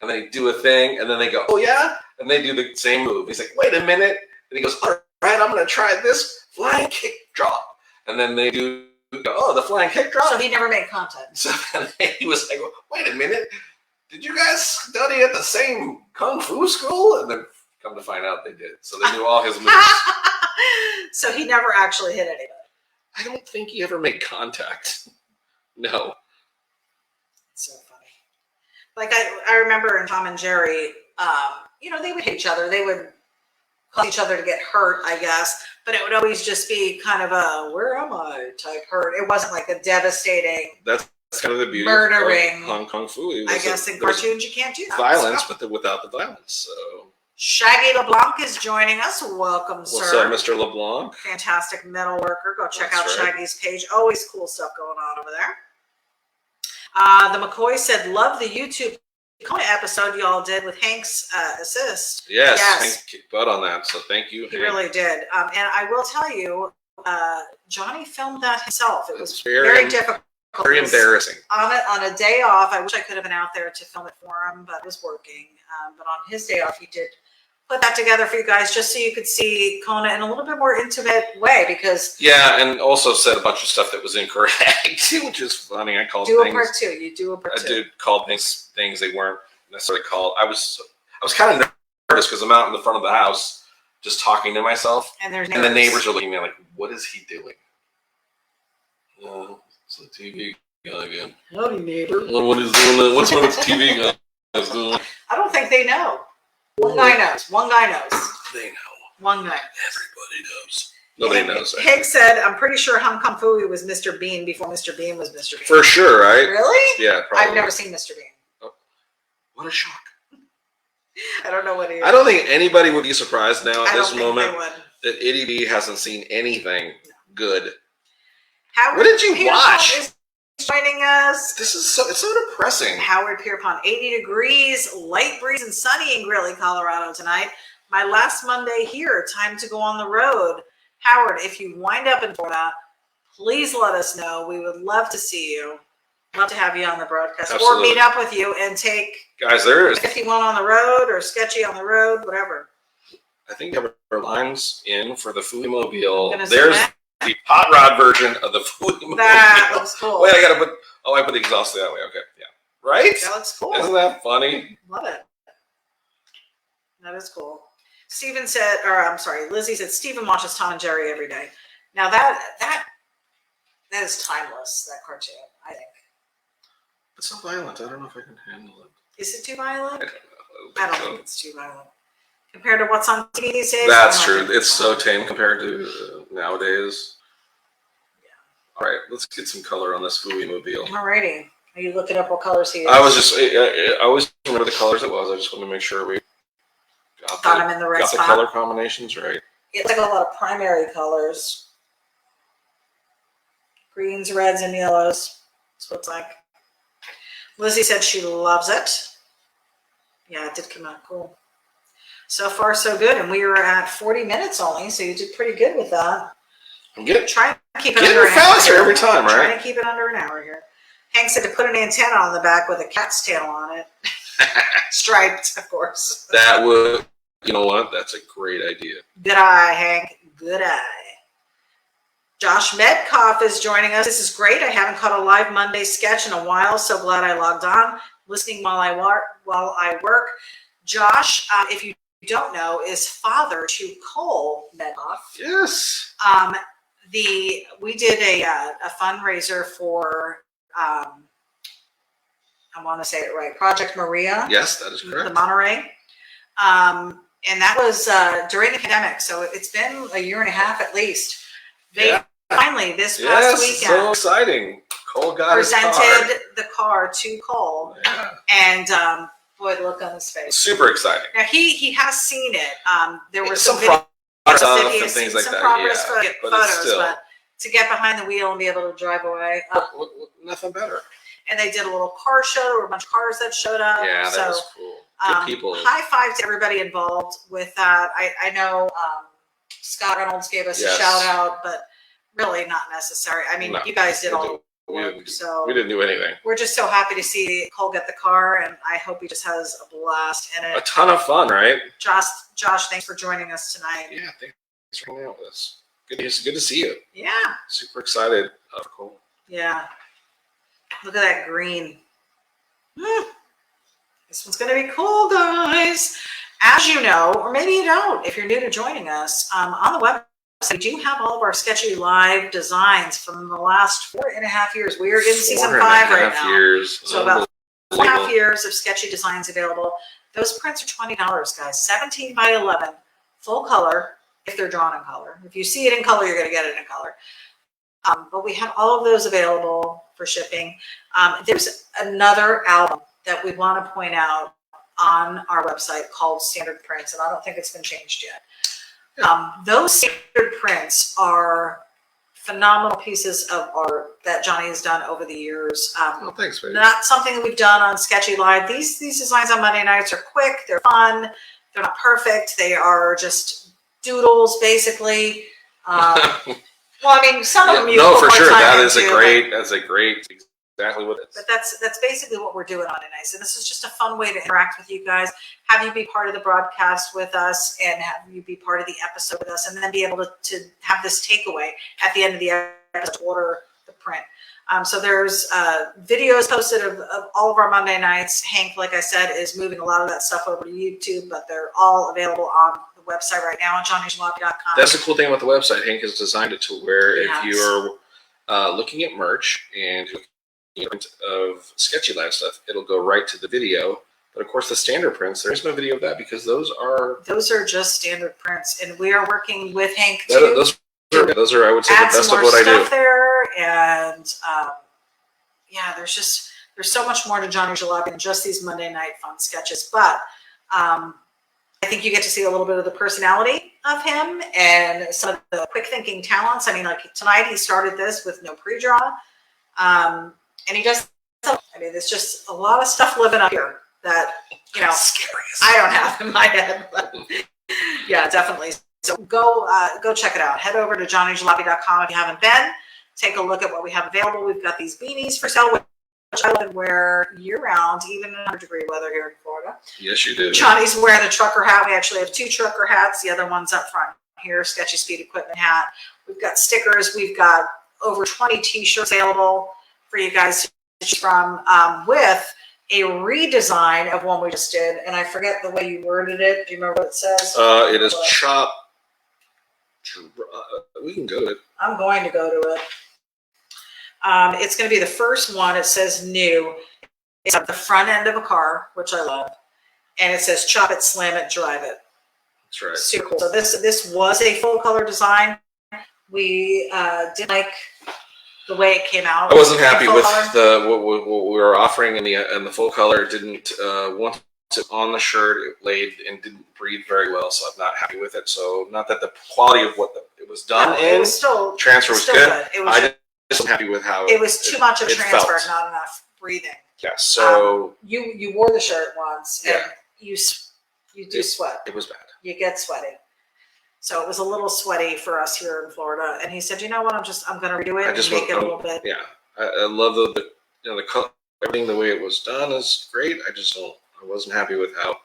And they do a thing, and then they go, oh yeah? And they do the same move. He's like, wait a minute. And he goes, all right, I'm going to try this flying kick drop. And then they do, oh, the flying kick drop. So he never made contact. So then he was like, wait a minute. Did you guys study at the same Kung Fu school? And then come to find out they did. So they knew all his moves. So he never actually hit anybody. I don't think he ever made contact. No. So funny. Like I remember in Tom and Jerry, you know, they would hit each other. They would cause each other to get hurt, I guess. But it would always just be kind of a "where am I" type hurt. It wasn't like a devastating. That's kind of the beauty murdering. of Hong Kong Phooey. I guess in cartoons you can't do that. Violence, but without the violence. So. Shaggy LeBlanc is joining us. Welcome, sir. What's up, Mr. LeBlanc? Fantastic metal worker. Go check out Shaggy's page. Always cool stuff going on over there. The McCoy said, love the YouTube episode y'all did with Hank's assist. Yes, Hank kicked butt on that, so thank you, Hank. He really did. And I will tell you, Johnny filmed that himself. It was very difficult. Very embarrassing. On a day off, I wish I could have been out there to film it for him, but it was working. But on his day off, he did put that together for you guys just so you could see Kona in a little bit more intimate way, because and also said a bunch of stuff that was incorrect, which is funny. I called things. A part two. You do a part two. I did call things they weren't necessarily called. I was kind of nervous because I'm out in the front of the house just talking to myself, and the neighbors are looking at me like, "What is he doing?" It's the TV guy again. Howdy, neighbor. What is doing that? What's one of the TV guys doing? I don't think they know. One guy knows. One guy knows. They know. One guy. Everybody knows. Nobody knows. Higgs said, I'm pretty sure Hong Kong Phooey was Mr. Bean before Mr. Bean was Mr. Bean. For sure, right? Really? Yeah, probably. I've never seen Mr. Bean. Oh, what a shock. I don't know what he is. I don't think anybody would be surprised now at this moment that ity-B hasn't seen anything good. Howard what did you watch? Is joining us. This is it's so depressing. Howard Pierpont, 80 degrees, light breeze and sunny in Greeley, Colorado tonight. My last Monday here, time to go on the road. Howard, if you wind up in Florida, please let us know. We would love to see you. Love to have you on the broadcast. Absolutely. Or meet up with you and take guys, there is 51 on the road or Sketchy on the road, whatever. I think we have our lines in for the Phooey Mobile. There's the hot rod version of the Phooey Mobile. That looks cool. Wait, I put the exhaust that way. Okay, yeah. Right? That looks cool. Isn't that funny? Love it. That is cool. Steven said, Lizzie said, Steven watches Tom and Jerry every day. Now that is timeless, that cartoon, I think. It's so violent. I don't know if I can handle it. Is it too violent? I don't think it's too violent. Compared to what's on TV these days? That's true. It's so tame compared to nowadays. Yeah. All right, let's get some color on this Phooey Mobile. Alrighty. Are you looking up what colors he is? I always remember the colors it was. I just want to make sure we got him in the right spot. The color combinations right. It's like a lot of primary colors. Greens, reds, and yellows. That's what it's like. Lizzie said she loves it. Yeah, it did come out cool. So far, so good. And we were at 40 minutes only, so you did pretty good with that. Try to keep it under an hour. Faster every time, right? Trying to keep it under an hour here. Hank said to put an antenna on the back with a cat's tail on it. Striped, of course. That would, you know what? That's a great idea. Good eye, Hank. Good eye. Josh Metcalf is joining us. This is great. I haven't caught a live Monday sketch in a while. So glad I logged on, listening while I work. Josh, if you don't know, is father to Cole Metcalf. Yes. We did a fundraiser for I want to say it right, Project Maria. Yes, that is correct. The Monterey. And that was during the pandemic, so it's been a year and a half at least. They finally this past weekend. So exciting! Cole got presented the car to Cole, and boy, the look on his face. Super exciting. Now he has seen it. There was some videos and things like that. Progress photos, but to get behind the wheel and be able to drive away, nothing better. And they did a little car show. There were a bunch of cars that showed up. Yeah, that was cool. Good people. High five to everybody involved with that. I know Scott Reynolds gave us a shout out, but really not necessary. I mean, you guys did all the work. So we didn't do anything. we're just so happy to see Cole get the car, and I hope he just has a blast in it. A ton of fun, right? Josh, thanks for joining us tonight. Yeah, thanks for hanging out with us. Good to see you. Yeah. Super excited. Cool. Yeah. Look at that green. This one's going to be cool, guys. As you know, or maybe you don't, if you're new to joining us, on the website, we do have all of our Sketchy Live designs from the last 4.5 years. We are in season 5 right now. Years. So about 4.5 years of sketchy designs available. Those prints are $20, guys. 17 by 11, full color, if they're drawn in color. If you see it in color, you're going to get it in color. But we have all of those available for shipping. There's another album that we want to point out on our website called Standard Prints, and I don't think it's been changed yet. Those standard prints are phenomenal pieces of art that Johnny has done over the years. Thanks, baby. Not something that we've done on Sketchy Live. These designs on Monday nights are quick, they're fun, they're not perfect, they are just doodles, basically. Well, I mean, some of them you no, put for more sure. time That's into, a great, exactly what it is. But that's basically what we're doing on tonight. So this is just a fun way to interact with you guys, have you be part of the broadcast with us, and have you be part of the episode with us, and then be able to have this takeaway at the end of the episode to order the print. So there's videos posted of all of our Monday nights. Hank, like I said, is moving a lot of that stuff over to YouTube, but they're all available on the website right now on johnnyjalopy.com. That's the cool thing about the website. Hank has designed it to where if you're looking at merch and of Sketchy Live stuff, it'll go right to the video. But of course, the standard prints, there is no video of that because those are just standard prints, and we are working with Hank too. Those are I would say the best of what I do. There, and yeah, there's so much more to Johnny Jalopy than just these Monday night fun sketches. But I think you get to see a little bit of the personality of him and some of the quick thinking talents. I mean, like tonight he started this with no pre-draw. And he does, I mean, there's just a lot of stuff living up here that, you know, I don't have in my head, but yeah, definitely. So go check it out. Head over to johnnyjalopy.com if you haven't been. Take a look at what we have available. We've got these beanies for sale, which I would wear year-round, even in 100-degree weather here in Florida. Yes, you do. Johnny's wearing the trucker hat. We actually have 2 trucker hats. The other one's up front here, Sketchy Speed Equipment hat. We've got stickers. We've got over 20 T-shirts available for you guys to choose from, with a redesign of one we just did, and I forget the way you worded it. Do you remember what it says? It is chop. We can go to it. I'm going to go to it. It's going to be the first one. It says new. It's at the front end of a car, which I love, and it says chop it, slam it, drive it. That's right. Super cool. So this was a full color design. We didn't like the way it came out. I wasn't happy with what we were offering in the full color. Didn't want it on the shirt. It laid and didn't breathe very well, so I'm not happy with it. So not that the quality of what it was done in transfer was good. I just wasn't happy with how it was too much of transfer, felt. not enough breathing. Yeah. So you wore the shirt once, and you do sweat. It was bad. You get sweaty. So it was a little sweaty for us here in Florida. And he said, you know what, I'm going to redo it and make it a little bit. Yeah. I love the color, everything, the way it was done is great. I wasn't happy with how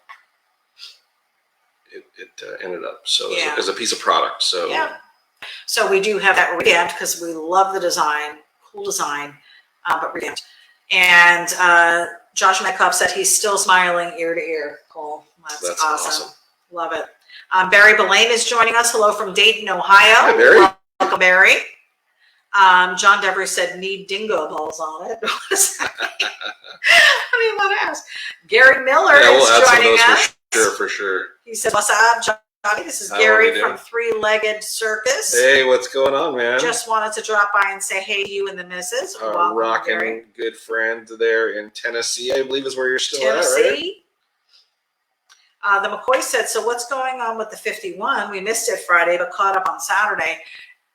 it ended up. So as a piece of product. So yeah. So we do have that revamped because we love the design, cool design, but revamped. And Josh Metcalf said he's still smiling ear to ear. Cool. That's awesome. Love it. Barry Belaine is joining us. Hello from Dayton, Ohio. Hi, Barry. Welcome, Barry. John Devery said, need dingo balls on it. What does that mean? I didn't want to ask. Gary Miller is joining us. For sure. He said, what's up, Johnny? This is Gary from Three-Legged Circus. Hey, what's going on, man? Just wanted to drop by and say hey to you and the missus. Our rocking good friend there in Tennessee, I believe is where you're still at, right? The McCoy said, so what's going on with the 51? We missed it Friday, but caught up on Saturday.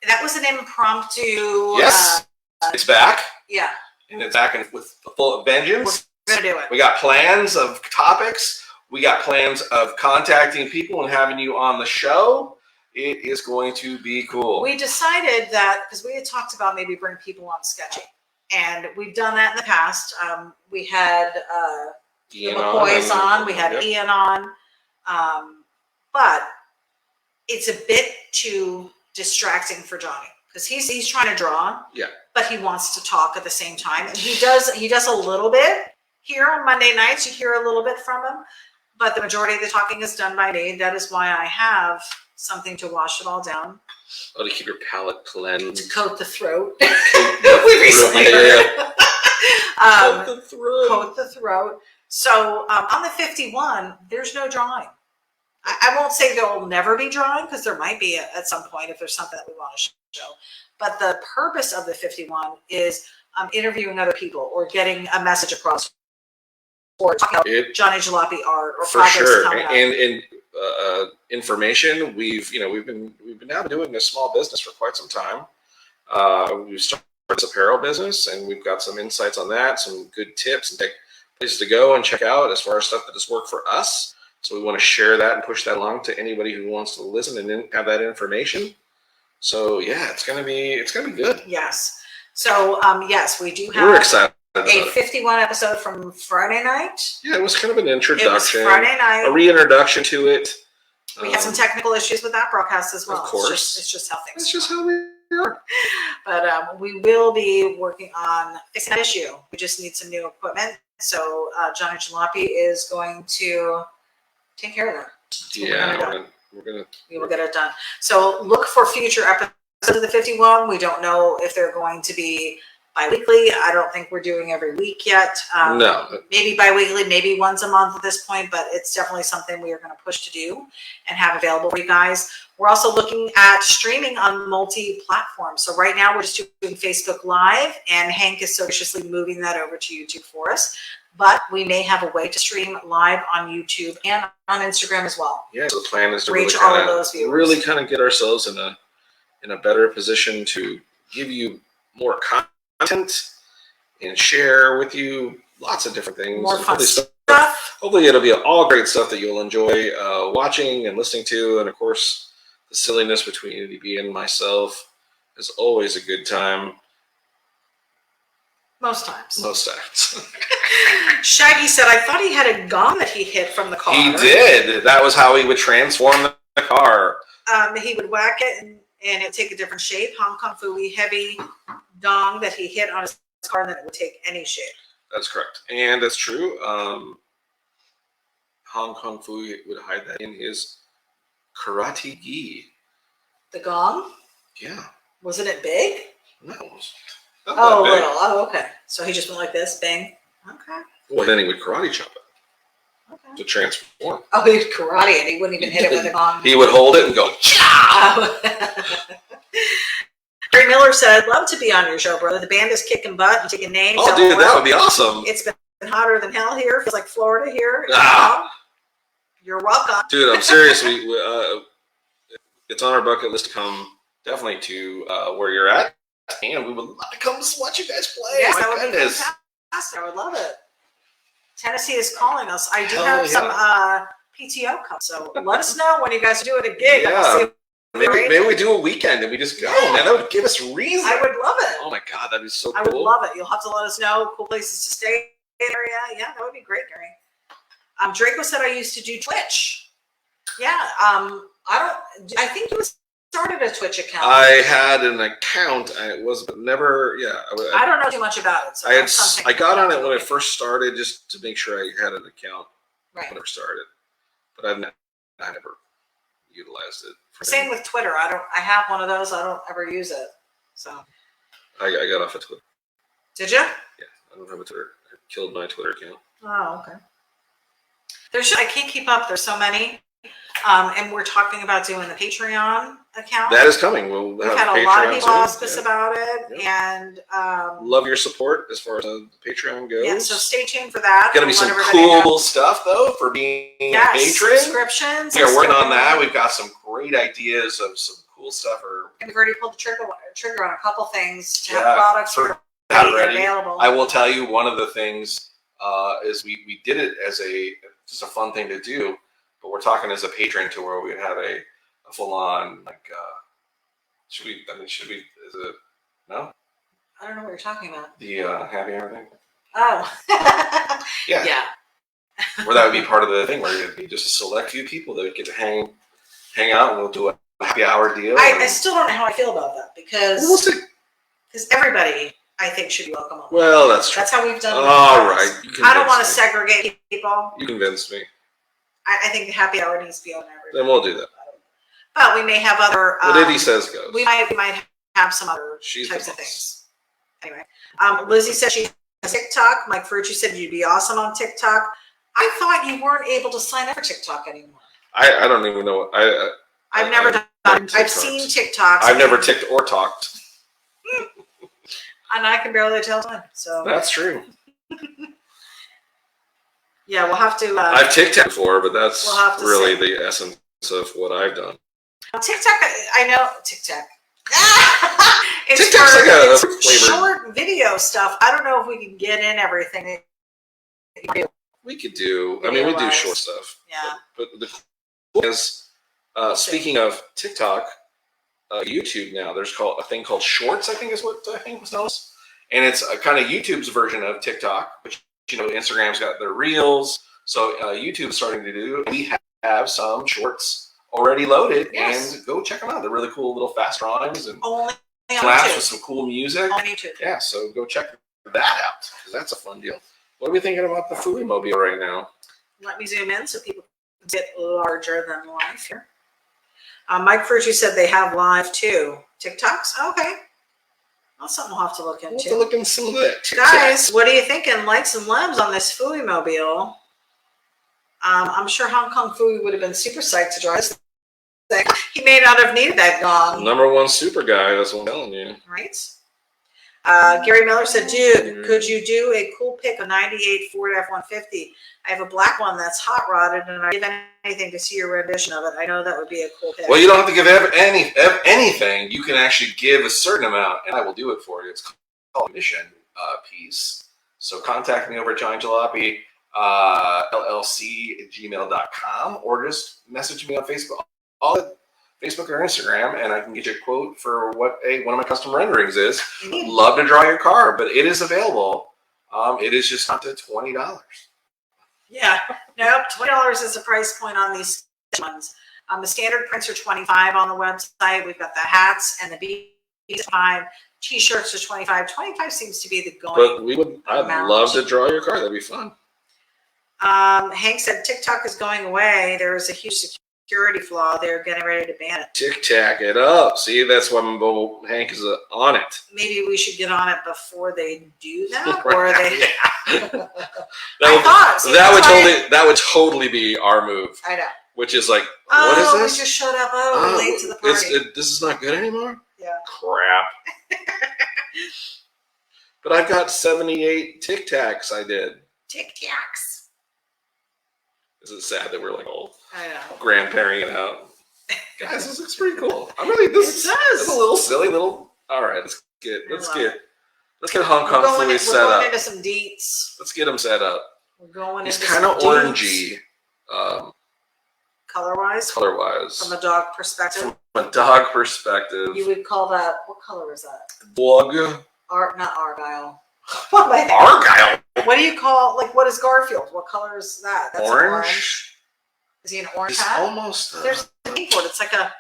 That was an impromptu. Yes, it's back. Yeah. And it's back with full vengeance. We're going to do it. We got plans of topics. We got plans of contacting people and having you on the show. It is going to be cool. We decided that, because we had talked about maybe bring people on Sketchy. And we've done that in the past. We had the Ian McCoys on. We had yep. Ian on. But it's a bit too distracting for Johnny because he's trying to draw. Yeah. But he wants to talk at the same time. And he does a little bit here on Monday nights. You hear a little bit from him. But the majority of the talking is done by me. That is why I have something to wash it all down. Oh, to keep your palate cleansed. To coat the throat. We recently heard. Coat the throat. Coat the throat. So on the 51, there's no drawing. I won't say there will never be drawing because there might be at some point if there's something that we want to show. But the purpose of the 51 is interviewing other people or getting a message across, or talking about Johnny Jalopy art or for projects sure. coming up. And information. We've been now doing this small business for quite some time. We've started this apparel business, and we've got some insights on that, some good tips and places to go and check out as far as stuff that has worked for us. So we want to share that and push that along to anybody who wants to listen and have that information. So yeah, it's gonna be good. Yes. So yes, we do have. We're excited about a 51 episode from Friday night. Yeah, it was kind of an introduction. It was Friday night. A reintroduction to it. We had some technical issues with that broadcast as well. Of course. It's just how things It's just how we are. But we will be working on fixing that issue. We just need some new equipment. So Johnny Jalopy is going to take care of that. Yeah, we will get it done. So look for future episodes of the 51. We don't know if they're going to be bi-weekly. I don't think we're doing every week yet. No. Maybe bi-weekly, maybe once a month at this point, but it's definitely something we are going to push to do and have available for you guys. We're also looking at streaming on multi-platforms. So right now we're just doing Facebook Live, and Hank is so graciously moving that over to YouTube for us. But we may have a way to stream live on YouTube and on Instagram as well. Yeah, so the plan is to reach really all of those viewers. Really kind of get ourselves in a better position to give you more content and share with you lots of different things. More fun stuff. Hopefully it'll be all great stuff that you'll enjoy watching and listening to. And of course, the silliness between ity-B and myself is always a good time. Most times. Most times. Shaggy said, I thought he had a gong that he hit from the car. He did. That was how he would transform the car. He would whack it and it'd take a different shape. Hong Kong Phooey heavy gong that he hit on his car, and then it would take any shape. That's correct. And that's true. Hong Kong Phooey would hide that in his karate gi. The gong? Yeah. Wasn't it big? No. Oh, little. Oh, okay. So he just went like this, bang. Okay. Well, then he would karate chop it. Okay. To transform. Oh, he'd karate it. He wouldn't even hit it with a gong. He would hold it and go, oh. Gary Miller said, I'd love to be on your show, brother. The band is kicking butt and taking names. Oh, dude, that would be awesome. It's been hotter than hell here. Feels like Florida here. You're welcome. Dude, I'm serious. It's on our bucket list to come definitely to where you're at. And we would love to come watch you guys play. Yes, that would be fantastic. I would love it. Tennessee is calling us. I do have some PTO come, so let us know when you guys are doing a gig. Yeah. Maybe we do a weekend and we just go, man. That would give us a reason. I would love it. Oh my God, that'd be so cool. I would love it. You'll have to let us know cool places to stay in the area. Yeah, that would be great, Gary. Draco said I used to do Twitch. Yeah. I think you started a Twitch account. I had an account. I was never. Yeah. I don't know too much about it. So I got on it when it first started, just to make sure I had an account when it started. But I never utilized it. Same with Twitter. I have one of those. I don't ever use it. So. I got off of Twitter. Did you? Yeah, I don't have a Twitter. I killed my Twitter account. Oh, okay. I can't keep up. There's so many. And we're talking about doing the Patreon account. That is coming. We've had a lot of people ask us about it, and love your support as far as the Patreon goes. Yeah, so stay tuned for that. Going to be some cool stuff though for being a patron. Subscriptions. We are working on that. We've got some great ideas of some cool stuff. We've already pulled the trigger on a couple things to have products ready. Available. I will tell you one of the things is we did it as just a fun thing to do. But we're talking as a patron to where we'd have a full on, like, should we, is it, no? I don't know what you're talking about. The happy hour thing. Oh. Yeah. Yeah. Where that would be part of the thing, where it'd be just a select few people that would get to hang out, and we'll do a happy hour deal. I still don't know how I feel about that because everybody, I think, should be welcome. Well, that's true. That's how we've done it. All right. I don't want to segregate people. You convinced me. I think the happy hour needs to be open every day. Then we'll do that. But we may have other. What Ivy says goes. We might have some other types of things. Anyway, Lizzie said she has TikTok. Mike Ferrucci said you'd be awesome on TikTok. I thought you weren't able to sign up for TikTok anymore. I don't even know what I've never done. I've seen TikToks. I've never ticked or talked. And I can barely tell time. So that's true. Yeah, we'll have to. I've TikToked before, but that's really see. the essence of what I've done. TikTok, I know TikTok. It's TikTok's for, like a it's short video stuff. I don't know if we can get in everything. We could do. I mean, we do short stuff. Yeah. But the cool thing is, speaking of TikTok, YouTube now, there's a thing called Shorts. I think is what I think was known as, and it's a kind of YouTube's version of TikTok, which Instagram's got their Reels. So YouTube's starting to do. We have some shorts already loaded, and go check them out. They're really cool, little fast drawings and flash with some cool music. On YouTube. Yeah, so go check that out because that's a fun deal. What are we thinking about the Phooey mobile right now? Let me zoom in so people can get larger than life here. Mike Ferrucci said they have live too. TikToks? Okay. That's something we'll have to look into. We'll have to look into some of that. Guys, what are you thinking? Likes and loves on this Phooey mobile. I'm sure Hong Kong Phooey would have been super psyched to drive this thing. He may not have needed that gong. #1 super guy, that's what I'm telling you. Right? Gary Miller said, dude, could you do a cool pick of 98 Ford F-150? I have a black one that's hot rodded, and I'd give anything to see your rendition of it. I know that would be a cool pick. Well, you don't have to give anything. You can actually give a certain amount, and I will do it for you. It's called a mission piece. So contact me over at johnnyjalopy, LLC@gmail.com, or just message me on Facebook. Facebook or Instagram, and I can get you a quote for what one of my custom renderings is. Love to draw your car, but it is available. It is just up to $20. Yeah, nope. $20 is the price point on these ones. The standard prints are $25 on the website. We've got the hats and the B5. T-shirts are $25. $25 seems to be the going. But I'd love to draw your car. That'd be fun. Hank said TikTok is going away. There is a huge security flaw. They're getting ready to ban it. Tic-tac it up. See, that's why Hank is on it. Maybe we should get on it before they do that, or they. That would totally be our move. I know. Which is like, what is this? We just showed up. We're late to the party. This is not good anymore? Yeah. Crap. But I've got 78 Tic-Tacs I did. Tic-Tacs. Is it sad that we're like old? I know. Grandparenting it out. Guys, this looks pretty cool. I'm really this is a little silly little. All right, let's get Hong Kong Phooey set up. We're going into some deets. Let's get him set up. We're going He's into kind of orangey. Color-wise? Color-wise. From a dog perspective? From a dog perspective. You would call that, what color is that? Bug. Not Argyle. Argyle? What do you call, like, what is Garfield? What color is that? That's orange. Is he an orange it's hat? Almost. There's a name for it. It's like a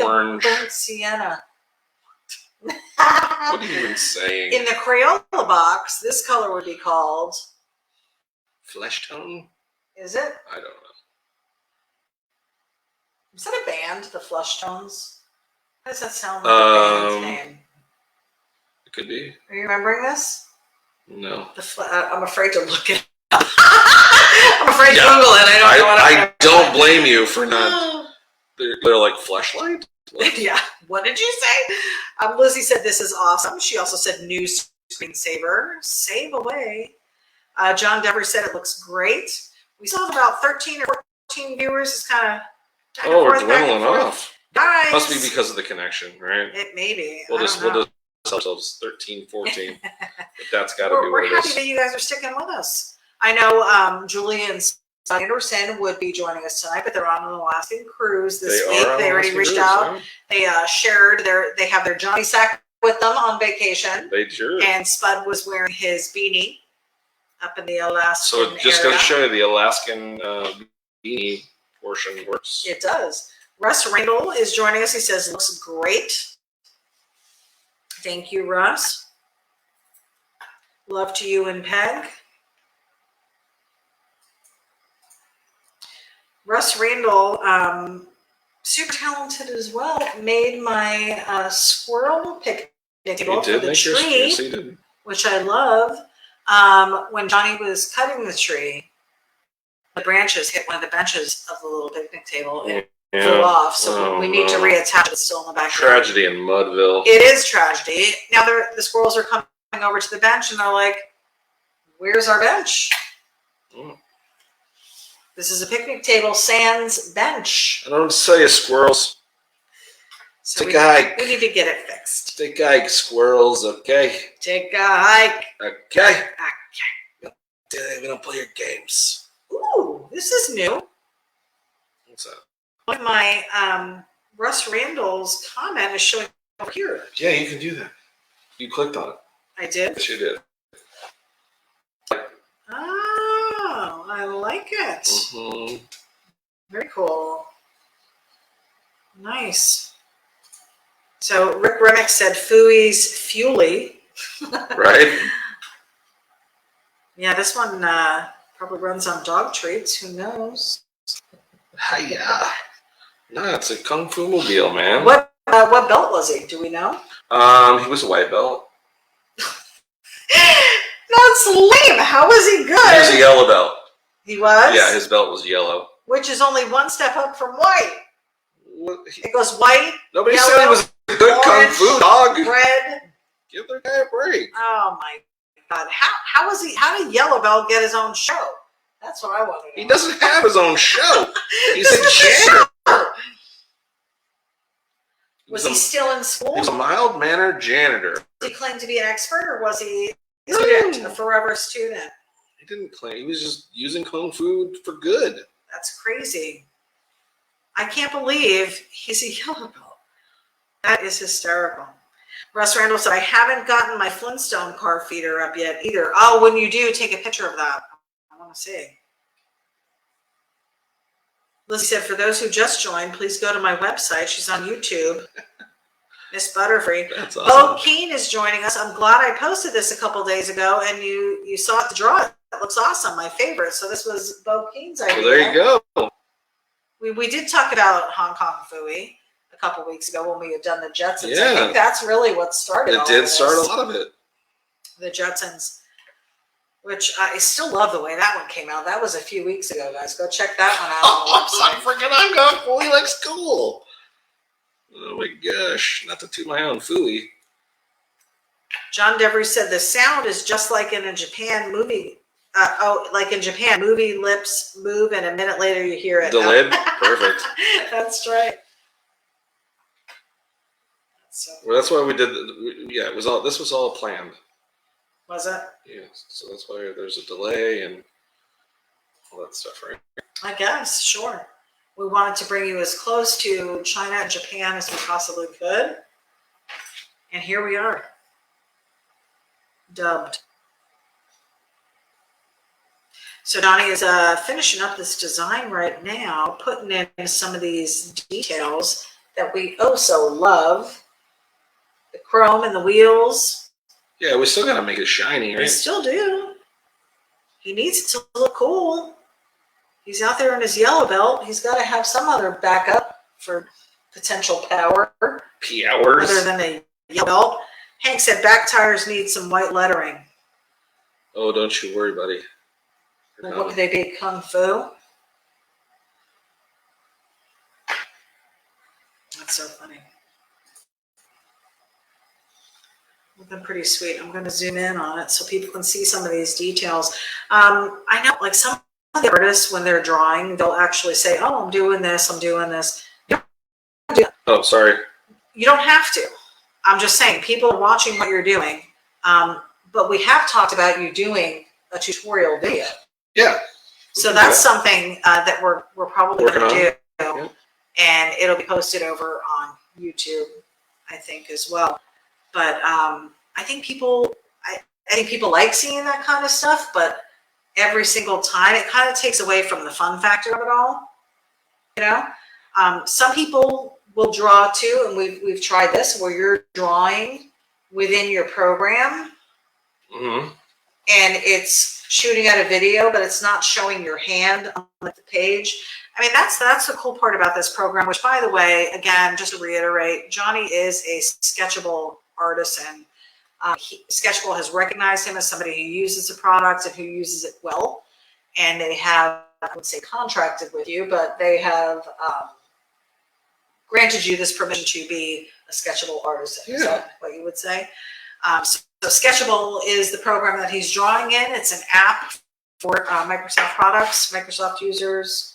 orange. Burnt sienna. What are you even saying? In the Crayola box, this color would be called flesh tone. Is it? I don't know. Is that a band, the Flush Tones? How does that sound like a band's name? It could be. Are you remembering this? No. I'm afraid to look it up. I'm afraid to Google it. I don't blame you for not. They're like fleshlight? Yeah. What did you say? Lizzie said this is awesome. She also said new screensaver. Save away. John Dever said it looks great. We still have about 13 or 14 viewers. It's kind of we're dwindling off. Guys. Must be because of the connection, right? It may be. We'll just ourselves 13, 14. But that's got to be what it is. We're happy that you guys are sticking with us. I know Julie and Anderson would be joining us tonight, but they're on an Alaskan cruise this week. They already reached out. They shared they have their Johnny Sack with them on vacation. They sure. And Spud was wearing his beanie up in the Alaskan So just area. going to show you the Alaskan beanie portion works. It does. Russ Randall is joining us. He says, looks great. Thank you, Russ. Love to you and Peg. Russ Randall, super talented as well, made my squirrel picnic table for the tree, yes, he did. which I love. When Johnny was cutting the tree, the branches hit one of the benches of the little picnic table. It flew off, so we need to reattach it. It's still in the backyard. Tragedy in Mudville. It is tragedy. Now the squirrels are coming over to the bench, and they're like, where's our bench? Mm. This is a picnic table sans bench. I don't say you, squirrels. So Take a hike. We need to get it fixed. Take a hike, squirrels, okay? Take a hike. Okay. We're going to play your games. Ooh, this is new. What's that? One of my Russ Randall's comment is showing over here. Yeah, you can do that. You clicked on it. I did? Yes, you did. Oh, I like it. Mm-hmm. Very cool. Nice. So Rick Remick said Phooey's Fuely. Right? Yeah, this one probably runs on dog treats. Who knows? Hiya. No, it's a Kung Fu mobile, man. What belt was he? Do we know? He was a white belt. That's lame. How was he good? He was a yellow belt. He was? Yeah, his belt was yellow. Which is only one step up from white. What? It goes white, Nobody yellow, said he was a good Kung Fu dog. red. Give the guy a break. Oh my God. How was he? How did Yellow Belt get his own show? That's what I want to know. He doesn't have his own show. He's a janitor. Was he still in school? He was a mild-mannered janitor. Did he claim to be an expert, or was he a student, a forever student? He didn't claim. He was just using Kung Fu for good. That's crazy. I can't believe he's a Yellow Belt. That is hysterical. Russ Randall said, I haven't gotten my Flintstone car feeder up yet either. Oh, when you do, take a picture of that. I want to see. Lizzie said, for those who just joined, please go to my website. She's on YouTube. Miss Butterfree. That's awesome. awesome. Bo Keen is joining us. I'm glad I posted this a couple days ago, and you saw it to draw it. That looks awesome. My favorite. So this was Bo Keen's idea. Well, there you go. We did talk about Hong Kong Phooey a couple weeks ago when we had done the Jetsons. Yeah. I think that's really what started It did start a lot of it. The Jetsons, which I still love the way that one came out. That was a few weeks ago, guys. Go check that one out on the website. I'm going Phooey like school. Oh my gosh. Not to toot my own Phooey. John Devery said the sound is just like in a Japan movie. Like in Japan, movie lips move and a minute later you hear it. The lid? Perfect. That's right. Well, that's why we did. Yeah, it was all. This was all planned. Was it? Yeah, so that's why there's a delay and all that stuff, right? I guess, sure. We wanted to bring you as close to China and Japan as we possibly could, and here we are, dubbed. So Donnie is finishing up this design right now, putting in some of these details that we oh so love. The chrome and the wheels. Yeah, we still gotta make it shiny, right? We still do. He needs it to look cool. He's out there in his yellow belt. He's got to have some other backup for potential power. P-hours. Other than a yellow belt. Hank said back tires need some white lettering. Oh, don't you worry, buddy. Well, what could they be? Kung Fu? That's so funny. Looking pretty sweet. I'm going to zoom in on it so people can see some of these details. I know, like some of the artists, when they're drawing, they'll actually say, oh, I'm doing this, I'm doing this. Oh, sorry. You don't have to. I'm just saying, people are watching what you're doing. But we have talked about you doing a tutorial video. Yeah. So that's something that we're probably going to do. Yeah. And it'll be posted over on YouTube, I think, as well. But I think people like seeing that kind of stuff, but every single time it kind of takes away from the fun factor of it all. You know, some people will draw too, and we've tried this where you're drawing within your program, Mm-hmm. and it's shooting out a video, but it's not showing your hand on the page. I mean, that's the cool part about this program, which, by the way, again, just to reiterate, Johnny is a sketchable artisan. Sketchable has recognized him as somebody who uses the product and who uses it well. And they have, I would say, contracted with you, but they have granted you this permission to be a sketchable artisan. Yeah. Is that what you would say? So Sketchable is the program that he's drawing in. It's an app for Microsoft products, Microsoft users.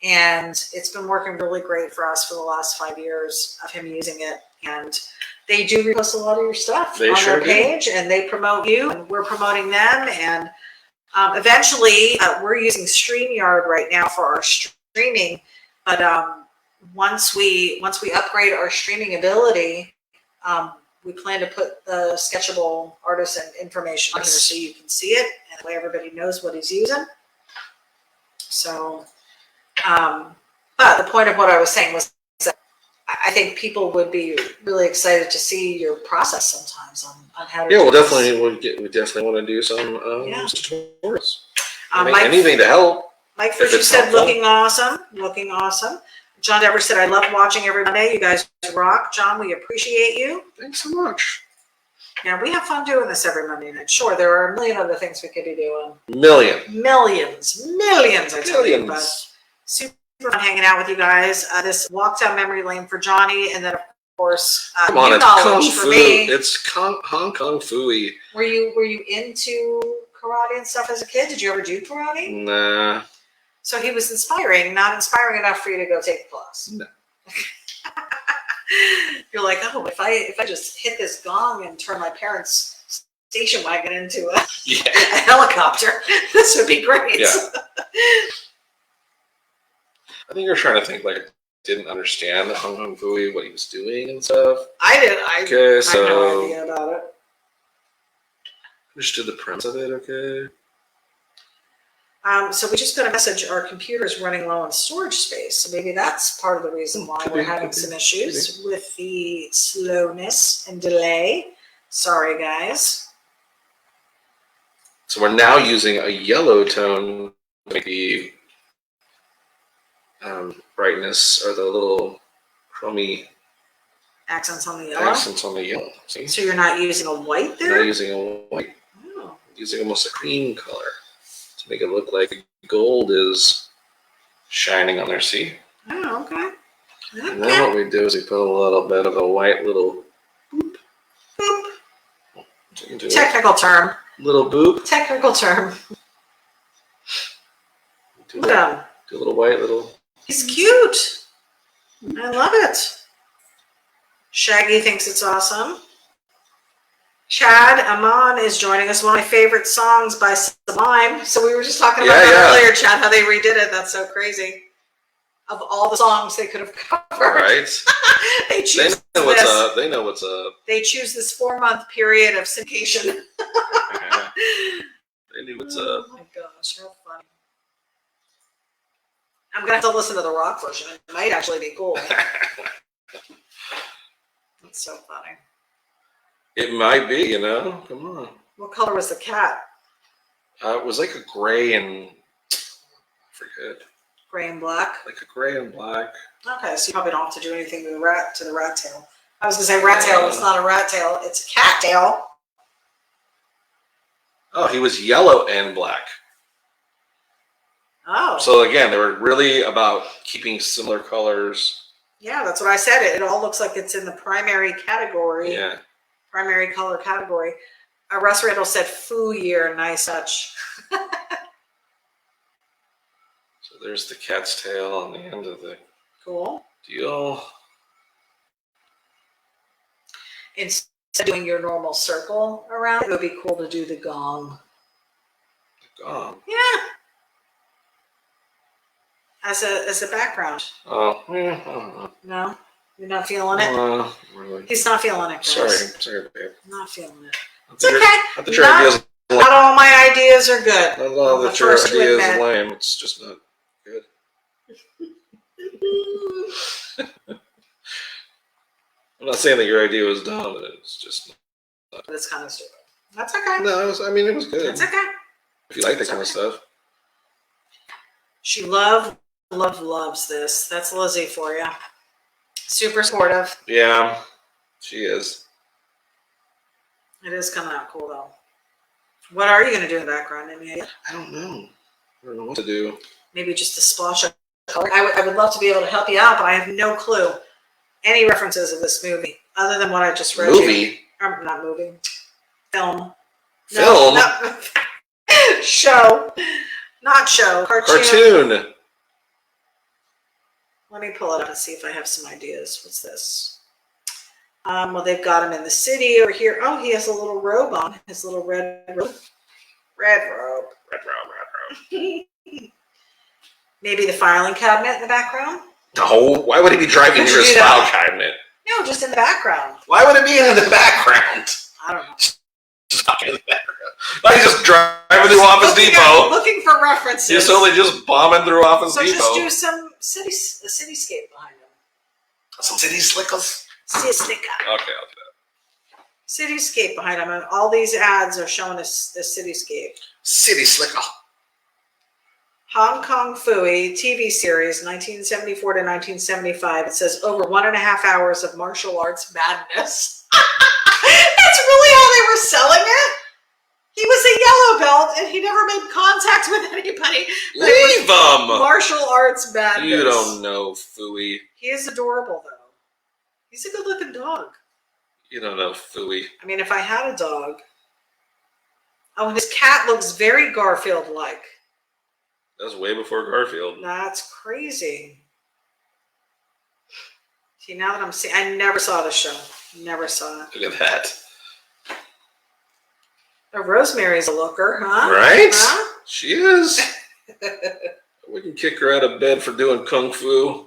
And it's been working really great for us for the last 5 years of him using it. And they do repost a lot of your stuff on their page, and they promote you, and we're promoting them. And eventually, we're using StreamYard right now for our streaming. But once we upgrade our streaming ability, we plan to put the Sketchable artisan information on here so you can see it, and that way everybody knows what he's using. So. But the point of what I was saying was that I think people would be really excited to see your process sometimes on how to. Yeah, we definitely want to do some tutorials. Anything to help. Mike Fisher said, "Looking awesome, looking awesome." John Dever said, "I love watching every Monday. You guys rock." John, we appreciate you. Thanks so much. Yeah, we have fun doing this every Monday night. Sure, there are a million other things we could be doing. Millions, I tell you, but super fun hanging out with you guys. This walk down memory lane for Johnny, and then of course come on, new it's knowledge Kung for Fu. me. It's Hong Kong Phooey. Were you into karate and stuff as a kid? Did you ever do karate? Nah. So he was not inspiring enough for you to go take the class. No. You're like, oh, if I just hit this gong and turn my parents' station wagon into a helicopter, this would be great. Yeah. I think you're trying to think like didn't understand Hong Kong Phooey, what he was doing and stuff. I did. Okay, so I had no idea about it. Understood the premise of it. Okay. So we just got a message. Our computer's running low on storage space, so maybe that's part of the reason why we're having some issues with the slowness and delay. Sorry, guys. So we're now using a yellow tone to make the brightness or the little chromy accents on the yellow. See? So you're not using a white there? I'm not using a white. Oh. I'm using almost a cream color to make it look like gold is shining on there. See? Oh, okay. And then what we do is we put a little bit of a white little boop. Boop. Technical term. Little boop. Technical term. Do a little white little. He's cute. I love it. Shaggy thinks it's awesome. Chad Amon is joining us. One of my favorite songs by Sublime. So we were just talking about that earlier, Chad, how they redid it. That's so crazy. Of all the songs they could have covered. Right. They know what's up. They choose this 4-month period of syndication. They knew what's up. Oh my gosh, how funny. I'm going to have to listen to the rock version. It might actually be cool. That's so funny. It might be, Come on. What color was the cat? It was like a gray and I forget. Gray and black? Like a gray and black. Okay, so you probably don't have to do anything to the rat tail. I was going to say rat tail. It's not a rat tail. It's a cat tail. Oh, he was yellow and black. Oh. So again, they were really about keeping similar colors. Yeah, that's what I said. It all looks like it's in the primary category. Yeah. Primary color category. Russ Randall said, "Foo year, nice touch." So there's the cat's tail on the end of the deal. Instead of doing your normal circle around it would be cool to do the gong. The gong? Yeah. As a background. Oh, yeah. I don't know. No? You're not feeling it? Really. He's not feeling it, guys. Sorry, babe. Not feeling it. It's Not that your okay. ideas Not all my ideas are good. Not all that your idea is lame. It's just not good. I'm not saying that your idea was dumb. It's just not. But it's kind of stupid. That's okay. No, it was good. That's okay. If you like that kind of stuff. She loves this. That's Lizzie for you. Super supportive. Yeah, she is. It is coming out cool, though. What are you going to do in the background? I don't know. I don't know what to do. Maybe just a splash of color. I would love to be able to help you out, but I have no clue. Any references of this movie, other than what I just read. Movie? Not movie. Film. Film? No. Show. Not show. Cartoon. Let me pull it up and see if I have some ideas. What's this? Well, they've got him in the city over here. Oh, he has a little robe on. His little red robe. Red robe. Maybe the filing cabinet in the background? No, why would he be driving near his file cabinet? No, just in the background. Why would it be in the background? I don't know. Just in the background. Like just driving through Office Depot. Looking for references. You're totally just bombing through Office Depot. So just do some cityscape behind him. Some city slickers? Cityscape. Okay, I'll do that. Cityscape behind him. And all these ads are showing us the cityscape. City slicker. Hong Kong Phooey TV series, 1974 to 1975. It says over 1.5 hours of martial arts madness. That's really how they were selling it? He was a yellow belt and he never made contact with anybody. Leave him! Martial arts madness. You don't know, Phooey. He is adorable, though. He's a good-looking dog. You don't know, Phooey. I mean, if I had a dog... Oh, and his cat looks very Garfield-like. That was way before Garfield. That's crazy. See, now that I'm seeing... I never saw this show. Never saw it. Look at that. Oh, Rosemary's a looker, huh? Right? Huh? She is. We can kick her out of bed for doing kung fu.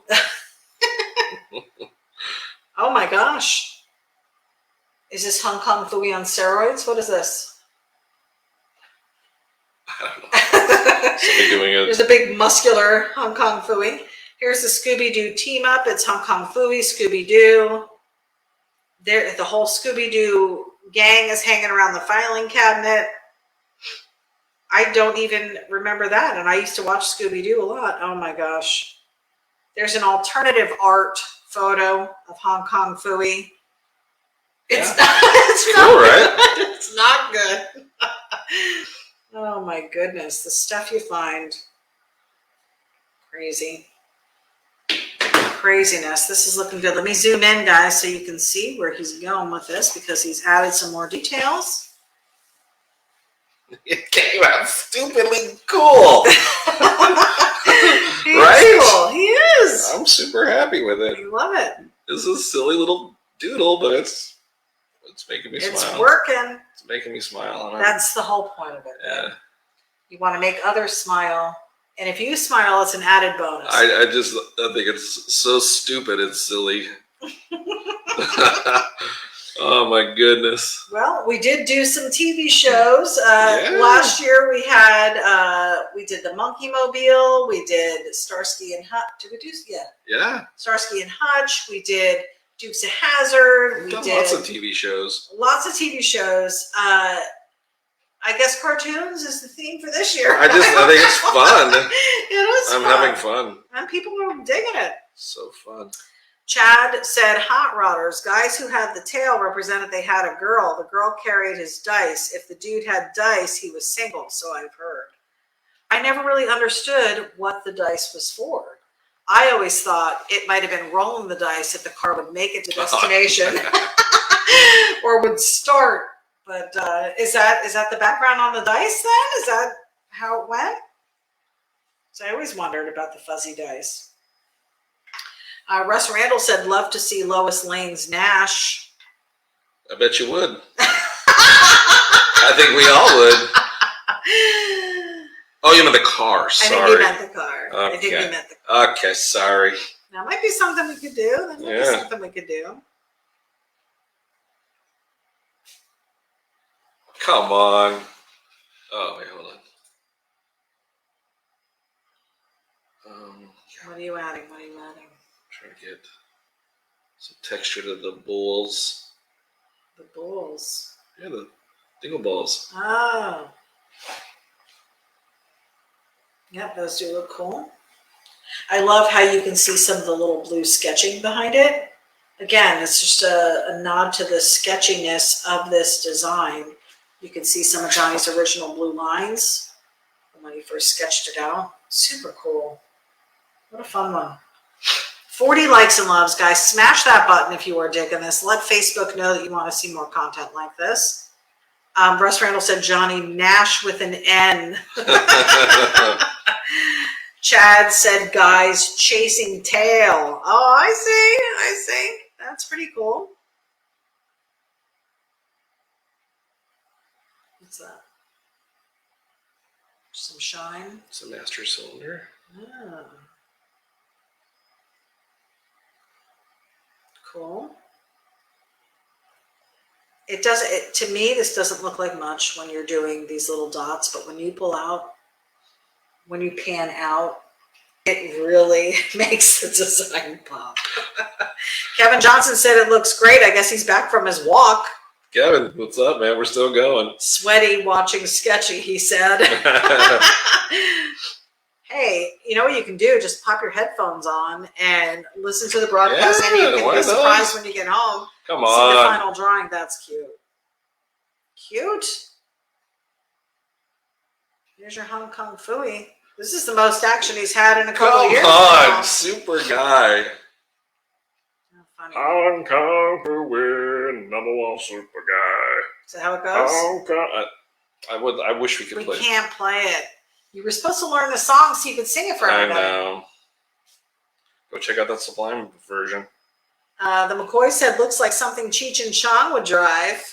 Oh my gosh. Is this Hong Kong Phooey on steroids? What is this? I don't know. Somebody doing it. There's a big muscular Hong Kong Phooey. Here's the Scooby-Doo team up. It's Hong Kong Phooey, Scooby-Doo. The whole Scooby-Doo gang is hanging around the filing cabinet. I don't even remember that, and I used to watch Scooby-Doo a lot. Oh my gosh. There's an alternative art photo of Hong Kong Phooey. It's not cool, good. Right? It's not good. Oh my goodness, the stuff you find. Crazy. Craziness. This is looking good. Let me zoom in, guys, so you can see where he's going with this, because he's added some more details. It came out stupidly cool. He Right? is cool. He is. I'm super happy with it. I love it. This is a silly little doodle, but it's making me smile. It's working. It's making me smile. That's the whole point of it. Yeah. You want to make others smile. And if you smile, it's an added bonus. I think it's so stupid it's silly. Oh my goodness. Well, we did do some TV shows. Yeah. Last year we did the Monkey Mobile. We did Starsky and Hutch. Did we do? Yeah. Yeah. Starsky and Hutch. We did Dukes of Hazzard. We've done lots of TV shows. Lots of TV shows. I guess cartoons is the theme for this year. I think it's fun. It is I'm fun. having fun. And people are digging it. So fun. Chad said hot rodders, guys who had the tail represented they had a girl. The girl carried his dice. If the dude had dice, he was single, so I've heard. I never really understood what the dice was for. I always thought it might have been rolling the dice if the car would make it to destination or would start. But is that the background on the dice then? Is that how it went? So I always wondered about the fuzzy dice. Russ Randall said, love to see Lois Lane's Nash. I bet you would. I think we all would. Oh, you meant the car. Sorry. I think he meant the car. Okay. I think he meant the car. Okay, sorry. That might be something we could do. That might be something we could do. Come on. Oh, wait, hold on. What are you adding? What are you adding? Trying to get some texture to the balls. The balls. Yeah, the dingle balls. Oh. Yep, those do look cool. I love how you can see some of the little blue sketching behind it. Again, it's just a nod to the sketchiness of this design. You can see some of Johnny's original blue lines when he first sketched it out. Super cool. What a fun one. 40 likes and loves, guys. Smash that button if you are digging this. Let Facebook know that you want to see more content like this. Russ Randall said Johnny Nash with an N. Chad said, guys, chasing tail. Oh, I see. That's pretty cool. What's that? Some shine. It's a master cylinder. Oh. Cool. It does. To me, this doesn't look like much when you're doing these little dots, but when you pull out, when you pan out, it really makes the design pop. Kevin Johnson said it looks great. I guess he's back from his walk. Kevin, what's up, man? We're still going. Sweaty watching Sketchy, he said. Hey, you know what you can do? Just pop your headphones on and listen to the broadcast, and you can be surprised when you get home. Come See on. the final drawing. That's cute. Cute. Here's your Hong Kong Phooey. This is the most action he's had in a couple of years. Come on, now. Super guy. Oh, funny. Hong Kong Phooey, number one super guy. Is that how it goes? Hong Kong. I wish we could play it. We can't play it. You were supposed to learn the song so you could sing it for everybody. I know. Go check out that Sublime version. The McCoy said, looks like something Cheech and Chong would drive.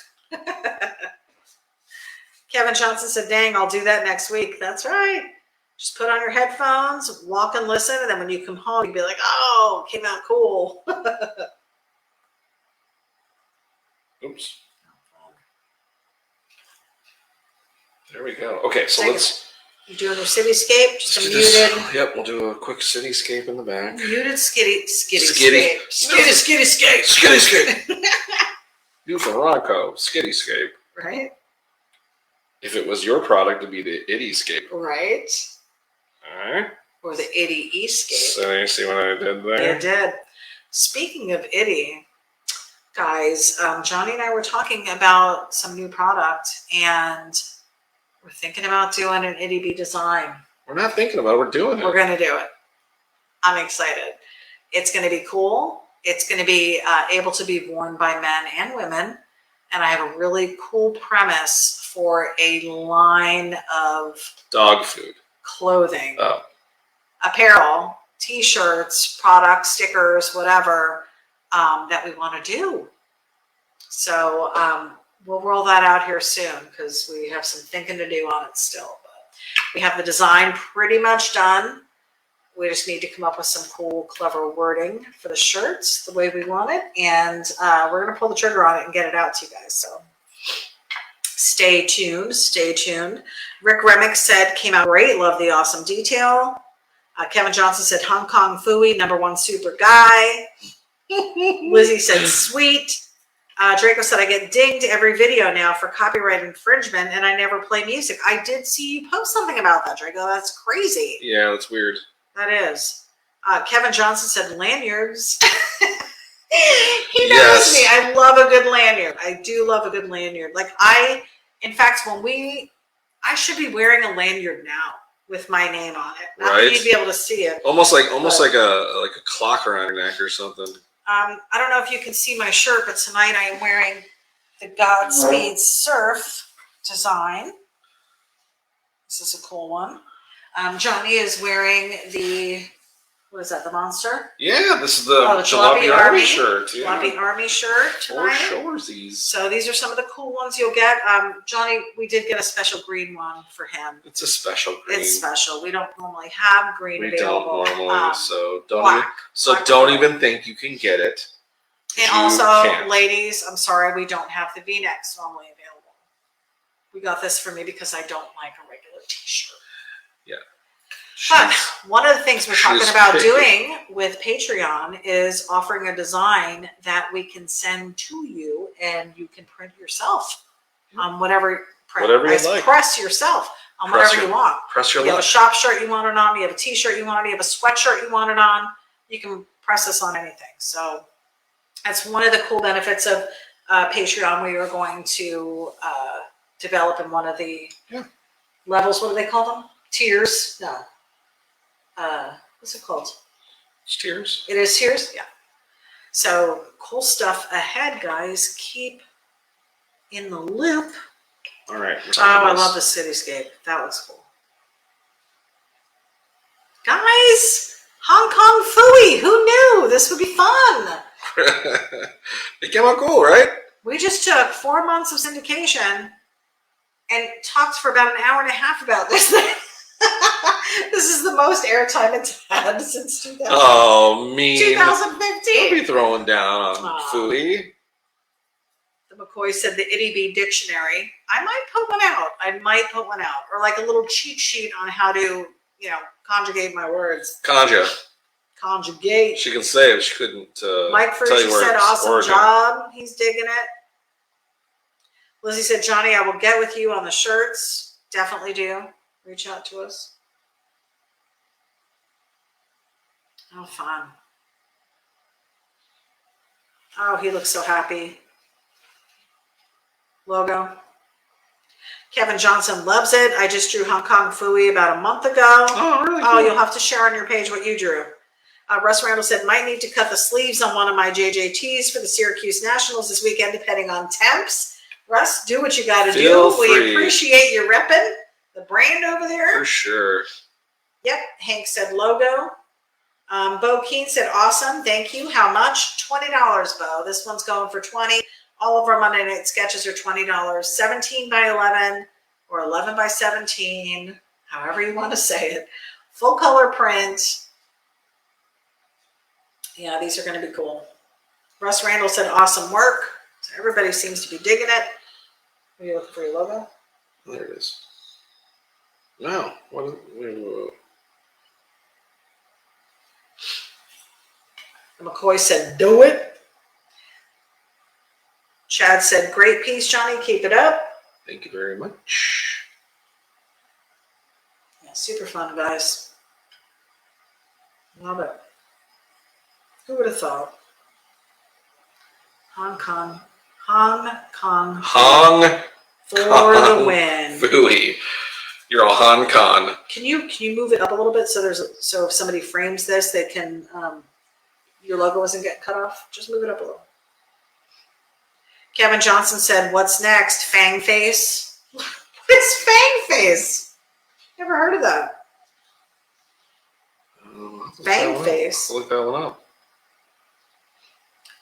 Kevin Johnson said, dang, I'll do that next week. That's right. Just put on your headphones, walk and listen, and then when you come home, you'd be like, oh, it came out cool. Oops. There we go. Okay, so let's... You doing your cityscape? Just a muted. Yep, we'll do a quick cityscape in the back. Muted skitty. Skitty. You from Rocco, skitty-scape. Right? If it was your product, it'd be the itty-scape. Right. All right. Or the itty-escape. So you see what I did there? You did. Speaking of itty, guys, Johnny and I were talking about some new product, and we're thinking about doing an ity-B design. We're not thinking about it. We're doing it. We're going to do it. I'm excited. It's going to be cool. It's going to be able to be worn by men and women. And I have a really cool premise for a line of dog food, clothing, apparel, t-shirts, products, stickers, whatever that we want to do. So we'll roll that out here soon because we have some thinking to do on it still. But we have the design pretty much done. We just need to come up with some cool, clever wording for the shirts the way we want it. And we're going to pull the trigger on it and get it out to you guys. So stay tuned. Stay tuned. Rick Remick said, came out great. Love the awesome detail. Kevin Johnson said, Hong Kong Phooey, #1 super guy. Lizzie said, sweet. Draco said, I get dinged every video now for copyright infringement and I never play music. I did see you post something about that, Draco. That's crazy. Yeah, that's weird. That is. Kevin Johnson said lanyards. He knows me. I love a good lanyard. I do love a good lanyard. Like in fact, I should be wearing a lanyard now with my name on it. Not that you'd be able to see it. Almost like a clock around your neck or something. I don't know if you can see my shirt, but tonight I am wearing the Godspeed Surf design. This is a cool one. Johnny is wearing the What is that? The monster? Yeah, this is the Oh, the Jalopy Army shirt. Yeah. Jalopy Army shirt Or tonight. shoresies. So these are some of the cool ones you'll get. Johnny, we did get a special green one for him. It's a special green. It's special. We don't normally have green available. We don't normally, so black don't even think you can get it. And also, ladies, I'm sorry, we don't have the V-necks normally available. We got this for me because I don't like a regular t-shirt. Yeah. But one of the things we're talking about doing with Patreon is offering a design that we can send to you and you can print yourself on whatever you like. Press yourself on whatever you want. Press your luck. You have a shop shirt you want it on, you have a t-shirt you want it, you have a sweatshirt you want it on, you can press this on anything. So that's one of the cool benefits of Patreon. We are going to develop in one of the levels. What do they call them? Tiers? No. What's it called? It's tiers. It is tiers? Yeah. So cool stuff ahead, guys. Keep in the loop. All right. Oh, I love the cityscape. That was cool. Guys, Hong Kong Phooey. Who knew this would be fun? It came out cool, right? We just took 4 months of syndication and talked for about an hour and a half about this thing. This is the most airtime it's had since 2015. Oh, mean. Don't 2015. be throwing down on Phooey. The McCoy said the ity-B dictionary. I might put one out. Or like a little cheat sheet on how to, conjugate my words. Conjugate. She can say it. She couldn't Mike Ferguson said, awesome job. He's digging it. Lizzie said, Johnny, I will get with you on the shirts. Definitely do. Reach out to us. Oh, fun. Oh, he looks so happy. Logo. Kevin Johnson loves it. I just drew Hong Kong Phooey about a month ago. Oh, really? Oh, you'll have to share on your page what you drew. Russ Randall said, might need to cut the sleeves on one of my JJTs for the Syracuse Nationals this weekend, depending on temps. Russ, do what you got to do. We appreciate you repping the brand over there. For sure. Yep. Hank said logo. Bo Keen said, awesome. Thank you. How much? $20, Bo. This one's going for $20. All of our Monday night sketches are $20. 17 by 11 or 11 by 17, however you want to say it. Full color print. Yeah, these are going to be cool. Russ Randall said, awesome work. So everybody seems to be digging it. Are you looking for your logo? There it is. No. What is it? McCoy said, do it. Chad said, great piece, Johnny. Keep it up. Thank you very much. Yeah, super fun, guys. Love it. Who would have thought? Hong Kong for the win. Phooey. You're all Hong Kong. Can you move it up a little bit so if somebody frames this, they can your logo isn't getting cut off? Just move it up a little. Kevin Johnson said, what's next? Fang face? What is fang face? Never heard of that. Fang face. Look that one up.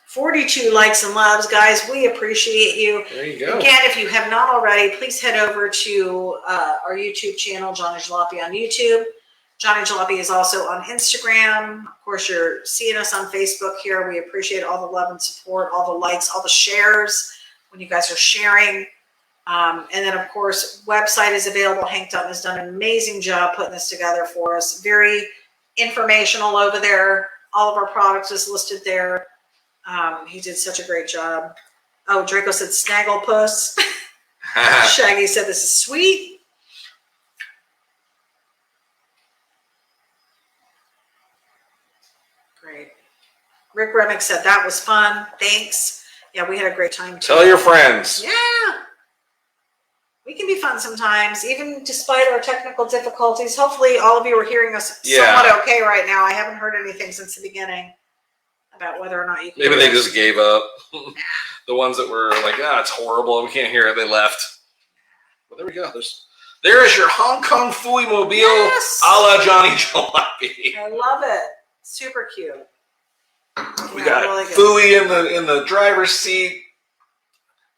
42 likes and loves, guys. We appreciate you. There you go. Again, if you have not already, please head over to our YouTube channel, Johnny Jalopy on YouTube. Johnny Jalopy is also on Instagram. Of course, you're seeing us on Facebook here. We appreciate all the love and support, all the likes, all the shares when you guys are sharing. And then, of course, website is available. Hank Dutton has done an amazing job putting this together for us. Very informational over there. All of our products is listed there. He did such a great job. Oh, Draco said Snagglepuss. Shaggy said this is sweet. Great. Rick Remick said that was fun. Thanks. Yeah, we had a great time too. Tell your friends. Yeah. We can be fun sometimes, even despite our technical difficulties. Hopefully all of you are hearing us somewhat okay right now. I haven't heard anything since the beginning about whether or not you can. Maybe they just gave up. The ones that were like, it's horrible, we can't hear it, they left. Well, there we go. There is your Hong Kong Phooey mobile, a la Johnny Jalopy. I love it. Super cute. We Yeah, got really good. Phooey in the driver's seat,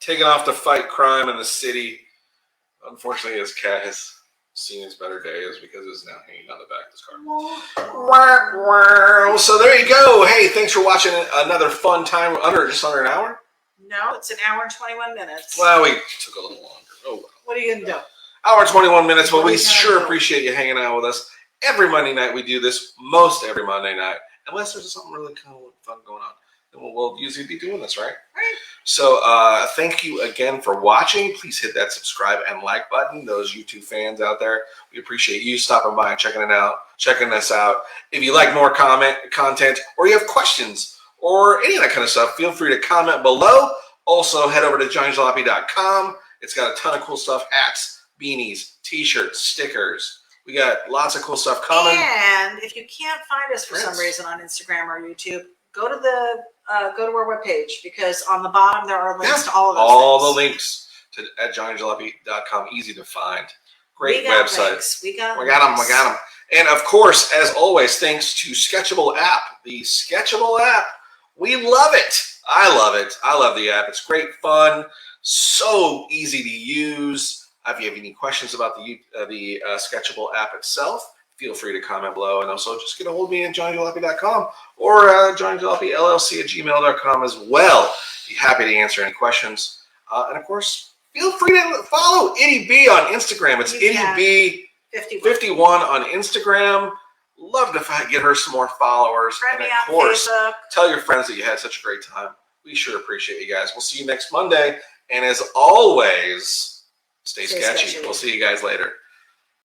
taking off to fight crime in the city. Unfortunately, his cat has seen his better days because it's now hanging on the back of his car. So there you go. Hey, thanks for watching another fun time just under an hour. No, it's an hour and 21 minutes. Well, we took a little longer. Oh well. What are you gonna do? Hour and 21 minutes. Well, What are we you gonna sure do? appreciate you hanging out with us. Every Monday night we do this. Most every Monday night, unless there's something really kind of fun going on, then we'll usually be doing this, right? Right. So thank you again for watching. Please hit that subscribe and like button. Those YouTube fans out there, we appreciate you stopping by and checking us out. If you like more content, or you have questions, or any of that kind of stuff, feel free to comment below. Also, head over to johnnyjalopy.com. It's got a ton of cool stuff: hats, beanies, t-shirts, stickers. We got lots of cool stuff coming. And if you can't find us for some reason on Instagram or YouTube, go to our webpage, because on the bottom there are links to all of those all things. the links at johnnyjalopy.com. Easy to find. Great We got website. links. We got them. And of course, as always, thanks to Sketchable app, the Sketchable app. We love it. I love it. I love the app. It's great fun. So easy to use. If you have any questions about the Sketchable app itself, feel free to comment below. And also just get a hold of me at johnnyjalopy.com or johnnyjalopy@gmail.com as well. Be happy to answer any questions. And of course, feel free to follow ItyB on Instagram. It's ItyB51 on Instagram. Love to get her some more followers. Friend and me of on course, Facebook. tell your friends that you had such a great time. We sure appreciate you guys. We'll see you next Monday. And as always, stay sketchy. We'll see you guys later.